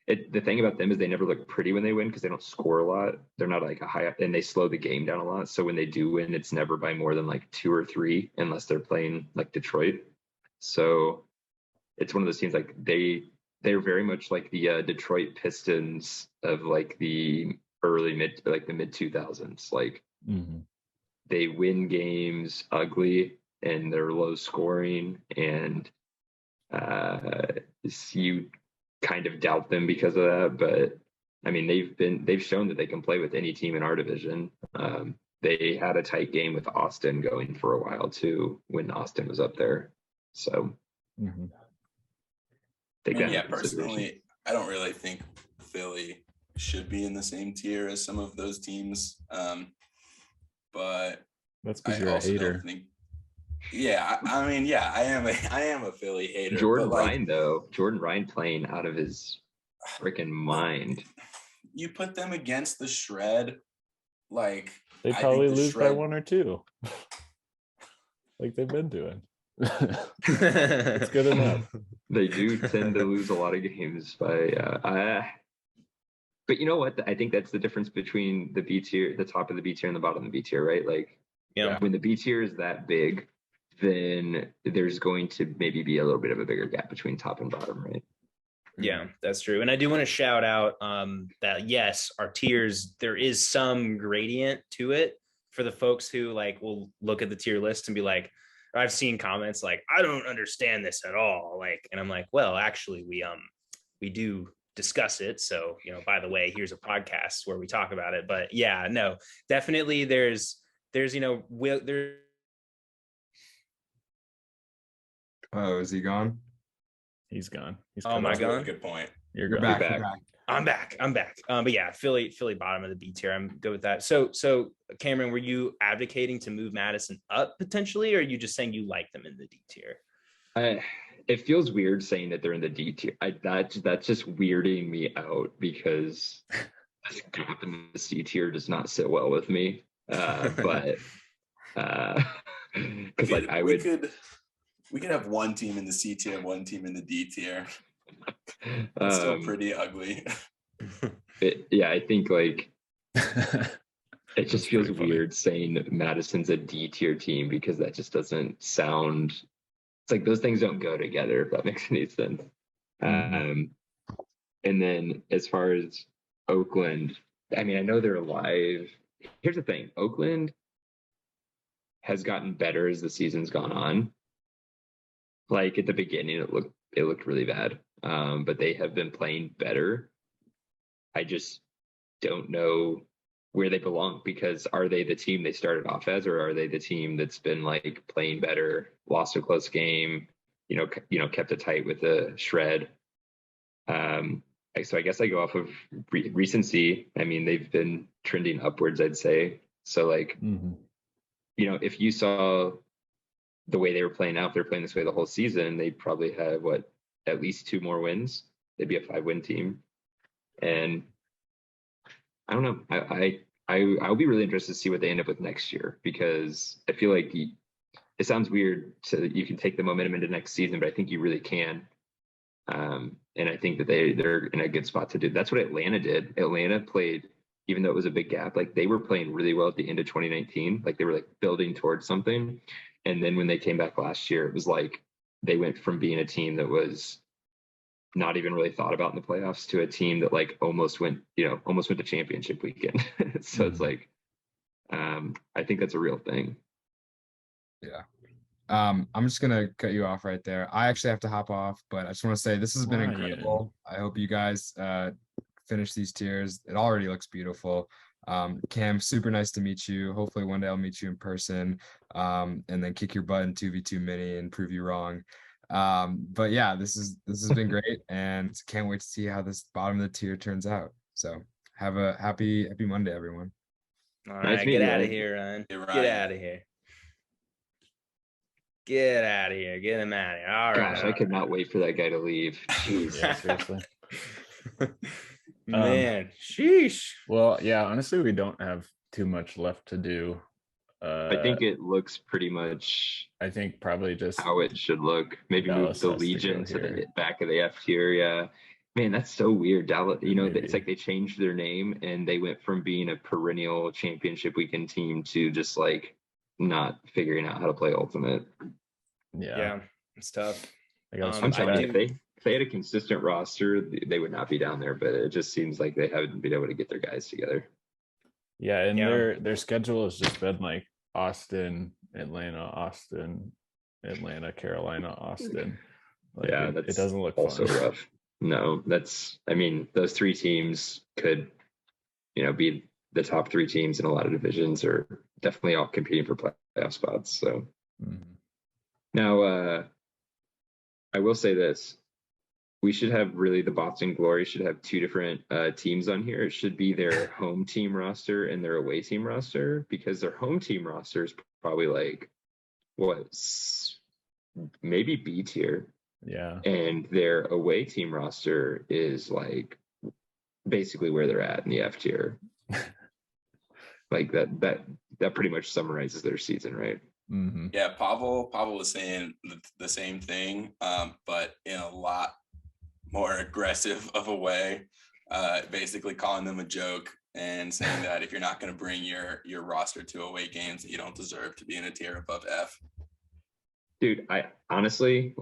The thing about them is they never look pretty when they win because they don't score a lot. They're not like a high up, and they slow the game down a lot. So when they do win, it's never by more than like 2 or 3, unless they're playing like Detroit. So it's one of those teams like they're very much like the Detroit Pistons of like the mid 2000s. Like they win games maybe and they're low scoring, and you kind of doubt them because of that. But I mean, they've shown that they can play with any team in our division. They had a tight game with Austin going for a while too when Austin was up there. So personally, I don't really think Philly should be in the same tier as some of those teams. But that's because you're a hater. I am a Philly hater. Jordan Ryan playing out of his freaking mind. You put them against the Shred, like they probably lose by 1 or 2, like they've been doing. It's good enough. They do tend to lose a lot of games by. But you know what? I think that's the difference between the B tier, the top of the B tier, and the bottom of the B tier, right? Like, when the B tier is that big, then there's going to maybe be a little bit of a bigger gap between top and bottom, right? Yeah, that's true. And I do want to shout out that yes, our tiers, there is some gradient to it for the folks who like will look at the tier list and be like, I've seen comments like, I don't understand this at all. Like, and I'm like, well, actually we do discuss it. So, by the way, here's a podcast where we talk about it. But yeah, no, definitely there's there. Oh, is he gone? He's gone. He's Oh my God. Good point. You're You're gone. back. back. You're back. I'm back. But yeah, Philly bottom of the D tier. I'm good with that. So Cameron, were you advocating to move Madison up potentially, or are you just saying you like them in the D tier? It feels weird saying that they're in the D tier. That's just weirding me out because this gap in the C tier does not sit well with me. But because like we could have one team in the C tier, one team in the D tier. It's still pretty ugly. I think like it just feels pretty funny. weird saying that Madison's a D tier team because that just doesn't sound. It's like those things don't go together, if that makes any sense. And then as far as Oakland, I mean, I know they're alive. Here's the thing: Oakland has gotten better as the season's gone on. Like at the beginning, it looked really bad, but they have been playing better. I just don't know where they belong because are they the team they started off as, or are they the team that's been like playing better, lost a close game, kept it tight with a shred. So I guess I go off of recency. I mean, they've been trending upwards, I'd say. So like, if you saw the way they were playing out, if they're playing this way the whole season, they'd probably have at least 2 more wins. They'd be a 5-win team. And I don't know. I'll be really interested to see what they end up with next year because I feel like it sounds weird you can take the momentum into next season, but I think you really can. And I think that they're in a good spot to do. That's what Atlanta did. Atlanta played, even though it was a big gap, like they were playing really well at the end of 2019. Like they were like building towards something. And then when they came back last year, it was like they went from being a team that was not even really thought about in the playoffs to a team that like almost went to championship weekend. So it's like, I think that's a real thing. Yeah. I'm just gonna cut you off right there. I actually have to hop off, but I just want to say this has been incredible. I hope you guys finish these tiers. It already looks beautiful. Cam, super nice to meet you. Hopefully one day I'll meet you in person, and then kick your butt in 2v2 mini and prove you wrong. But yeah, this has been great, and can't wait to see how this bottom of the tier turns out. So have a happy Monday, everyone. All right, get out of here, Ryan. Get out of here. Get out of here. Get him out of here. All right. Gosh, I could not wait for that guy to leave. Jeez. Yeah, seriously. Man, sheesh. Well, yeah, honestly, we don't have too much left to do. I think it looks pretty much I think probably just how it should look. Maybe Dallas move the has to Legion go to the here. back of the F tier. Yeah. Man, that's so weird. Dallas, Maybe. it's like they changed their name and they went from being a perennial championship weekend team to just like not figuring out how to play Ultimate. Yeah, it's tough. I guess I'm trying. do- If they had a consistent roster, they would not be down there. But it just seems like they haven't been able to get their guys together. Yeah, and Yeah. their schedule has just been like Austin, Atlanta, Carolina, Austin. Like Yeah, it that's doesn't look also fun. rough. No, those 3 teams could, be the top 3 teams in a lot of divisions, or definitely all competing for playoff spots. So now, I will say this: we should have the Boston Glory should have 2 different teams on here. It should be their home team roster and their away team roster, because their home team roster is probably like maybe B tier. Yeah. And their away team roster is like basically where they're at in the F tier. Like that pretty much summarizes their season, right? Mm-hmm. Yeah, Pavel was saying the same thing, but in a lot more aggressive of a way, basically calling them a joke and saying that if you're not going to bring your roster to away games, you don't deserve to be in a tier above F. Dude, I honestly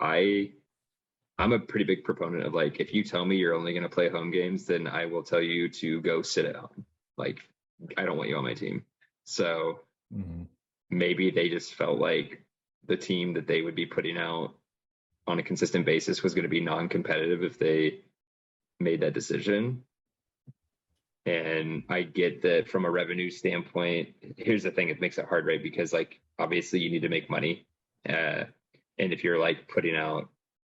I'm a pretty big proponent of like, if you tell me you're only going to play home games, then I will tell you to go sit at home. Like, I don't want you on my team. So maybe they just felt like the team that they would be putting out on a consistent basis was going to be non-competitive if they made that decision. And I get that from a revenue standpoint. Here's the thing, it makes it hard, right? Because like, obviously you need to make money. And if you're like putting out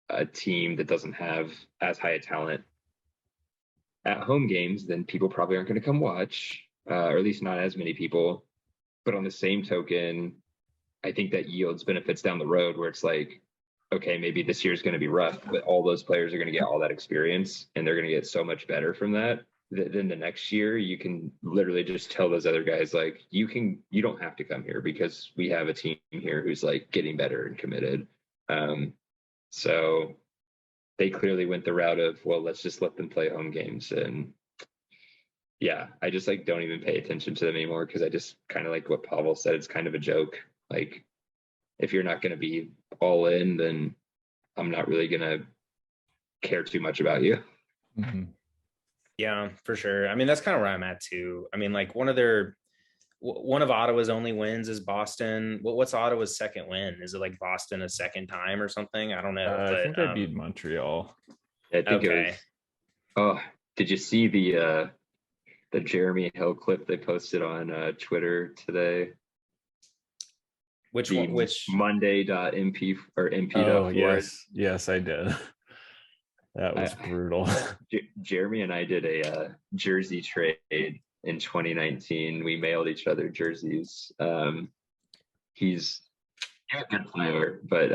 a team that doesn't have as high a talent at home games, then people probably aren't going to come watch, or at least not as many people. But on the same token, I think that yields benefits down the road where it's like, okay, maybe this year's going to be rough, but all those players are going to get all that experience and they're going to get so much better from that. Then the next year you can literally just tell those other guys, like, you don't have to come here because we have a team here who's like getting better and committed. So they clearly went the route of, well, let's just let them play home games. And yeah, I just like don't even pay attention to them anymore because I just kind of like what Pavel said, it's kind of a joke. Like, if you're not going to be all in, then I'm not really going to care too much about you. Yeah, for sure. I mean, that's kind of where I'm at too. I mean, like one of Ottawa's only wins is Boston. What's Ottawa's second win? Is it like Boston a second time or something? I don't know. I think they beat Montreal. I think it was. Oh, did you see the Jeremy Hill clip they posted on Twitter today? Which one? Which Monday.mp or mp. Oh, yes, I did. That was brutal. Jeremy and I did a jersey trade in 2019. We mailed each other jerseys. He's a good player, but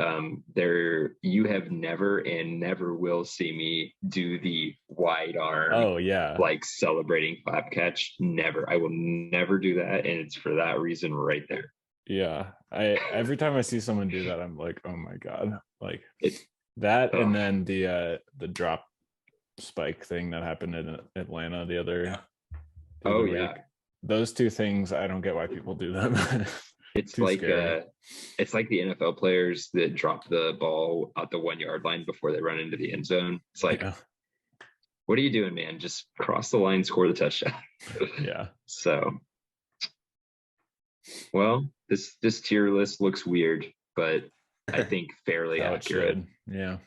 you have never and never will see me do the wide arm. Oh yeah, like celebrating flap catch. Never. I will never do that, and it's for that reason right there. Yeah, every time I see someone do that, I'm like, oh my god, like it's that. And then the drop spike thing that happened in Atlanta the other week. Those two things, I don't get why people do them. It's like it's like the NFL players that drop the ball out the 1 yard line before they run into the end zone. It's like, what are you doing, man? Just cross the line, score the touchdown. Yeah. So, well, this tier list looks weird, but I think fairly accurate. Yeah.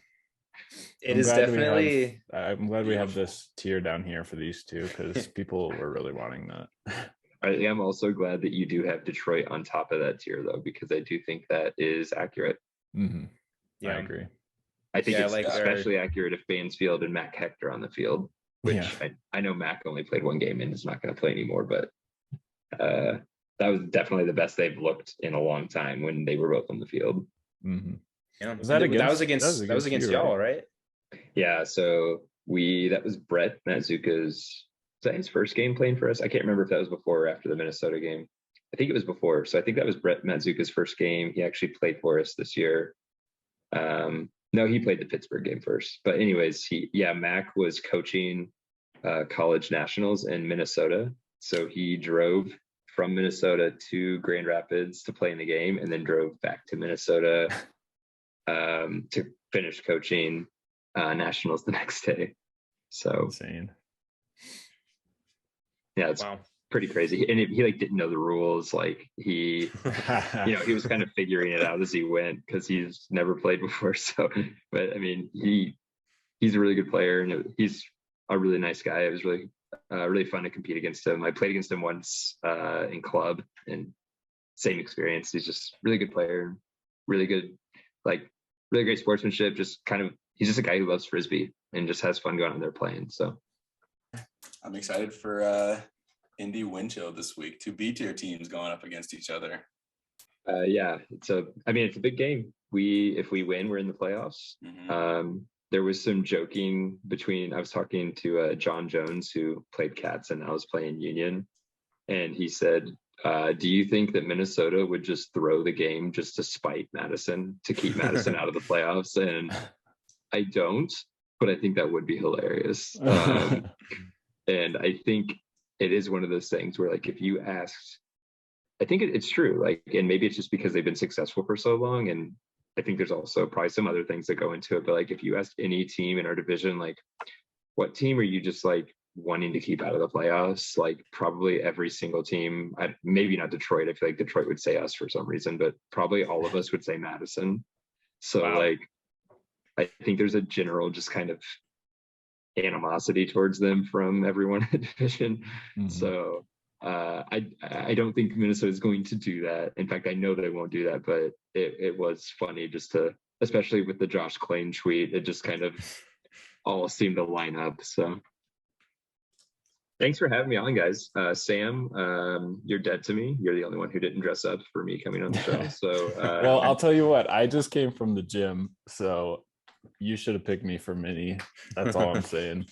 It is definitely. I'm glad we have this tier down here for these two because people were really wanting that. I am also glad that you do have Detroit on top of that tier, though, because I do think that is accurate. Yeah, I agree. I think it's like especially accurate if Bansfield and Mac Hector on the field, which I know Mac only played one game and is not going to play anymore, but that was definitely the best they've looked in a long time when they were both on the field. Yeah, that was against y'all, right? Yeah, so that was Brett Matzuka's. Was that his first game playing for us? I can't remember if that was before or after the Minnesota game. I think it was before. So I think that was Brett Matzuka's first game. He actually played for us this year. No, he played the Pittsburgh game first. But anyways, Mac was coaching college nationals in Minnesota. So he drove from Minnesota to Grand Rapids to play in the game and then drove back to Minnesota to finish coaching nationals the next day. So insane. Yeah, it's pretty crazy. And he like didn't know the rules. Like he he was kind of figuring it out as he went because he's never played before. So, but I mean, he's a really good player and he's a really nice guy. It was really fun to compete against him. I played against him once in club and same experience. He's just really good player, really good, like really great sportsmanship. He's just a guy who loves Frisbee and just has fun going out there playing. So. I'm excited for Indy Winchill this week. Two B-tier teams going up against each other. It's a big game. If we win, we're in the playoffs. There was some joking I was talking to John Jones, who played Cats and I was playing Union. And he said, do you think that Minnesota would just throw the game just to spite Madison, to keep Madison out of the playoffs? And I don't, but I think that would be hilarious. And I think it is one of those things where, like, if you asked, I think it's true. Like, and maybe it's just because they've been successful for so long, and I think there's also probably some other things that go into it. But like, if you ask any team in our division, like, what team are you just like wanting to keep out of the playoffs? Like, probably every single team. Maybe not Detroit. I feel like Detroit would say us for some reason, but probably all of us would say Madison. So Wow. like, I think there's a general just kind of animosity towards them from everyone in the division. Mhm. So I don't think Minnesota is going to do that. In fact, I know they won't do that, but it was funny just to, especially with the Josh Klain tweet, it just kind of all seemed to line up. So thanks for having me on, guys. Sam, you're dead to me. You're the only one who didn't dress up for me coming on the show. So Well, I'll tell you what, I just came from the gym, so you should have picked me for mini. That's all I'm saying.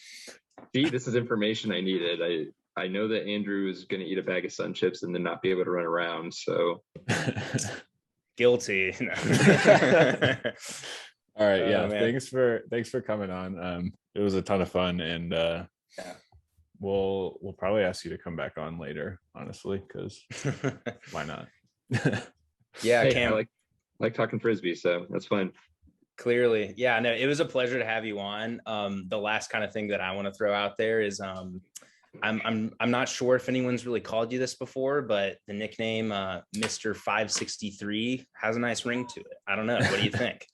see, this is information I needed. I know that Andrew is going to eat a bag of Sun Chips and then not be able to run around. So Guilty. No. All right, yeah. Oh, man. Thanks for coming on. It was a ton of fun, and we'll probably ask you to come back on later, honestly, because why not? Yeah, hey, Cam. I like talking Frisbee, so that's fine. Clearly. Yeah, no, it was a pleasure to have you on. The last kind of thing that I want to throw out there is I'm not sure if anyone's really called you this before, but the nickname Mr. 563 has a nice ring to it. I don't know. What do you think?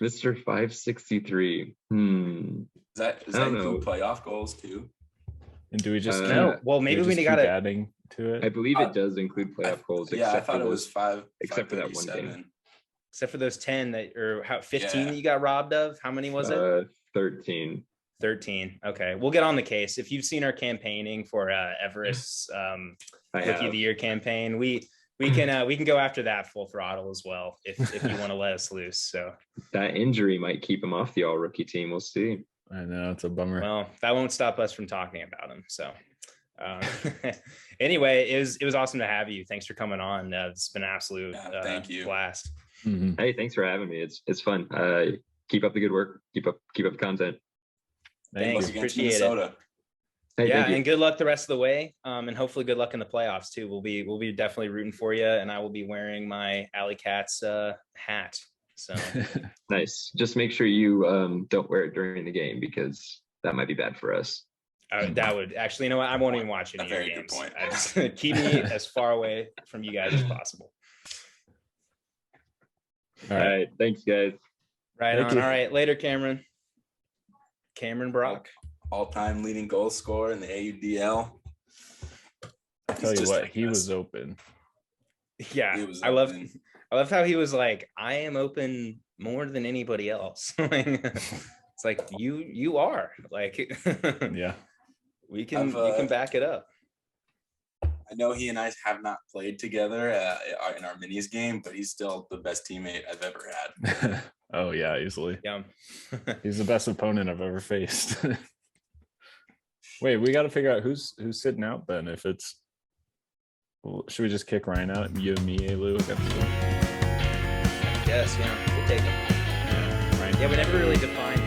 Mr. 563. Does that I don't include know. playoff goals too? And do we just No. Well, maybe we got to adding to it? I believe it does include playoff goals. Yeah, I except thought for it was those- 5. except for that one 537. game. except for those 10 that or how 15 Yeah. that you got robbed of. How many was it? 13. 13. Okay, we'll get on the case. If you've seen our campaigning for Everest's I Rookie of have. the Year campaign, we can go after that full throttle as well if you want to let us loose. So That injury might keep him off the all rookie team. We'll see. I know, it's a bummer. well, that won't stop us from talking about him. So anyway, it was awesome to have you. Thanks for coming on. It's been an absolute thank you. blast. Mhm. Hey, thanks for having me. It's fun. Keep up the good work. Keep up the content. Thanks. Look against Appreciate it. Minnesota. Hey, Yeah, thank you. and good luck the rest of the way. And hopefully good luck in the playoffs too. We'll be definitely rooting for you, and I will be wearing my AlleyCats hat. So Nice. Just make sure you don't wear it during the game because that might be bad for us. that would actually, you know what? I won't even watch any A of your very good games. point. I just keep me as far away from you guys as possible. All All right. right. Thanks, guys. Right Thank on. you. All right, later, Cameron Brock. All-time leading goal scorer in the AUDL. I'll tell He's you just what, like he us. was open. Yeah, He was I love open. how he was like, I am open more than anybody else. It's like you are like Yeah. we can I've, you can back it up. I know he and I have not played together in our minis game, but he's still the best teammate I've ever had. Oh yeah, easily. Yeah. He's the best opponent I've ever faced. Wait, we got to figure out who's sitting out then. If it's, should we just kick Ryan out? You and me, Lou. Yes, yeah, we'll take it. Ryan. Yeah, we never really defined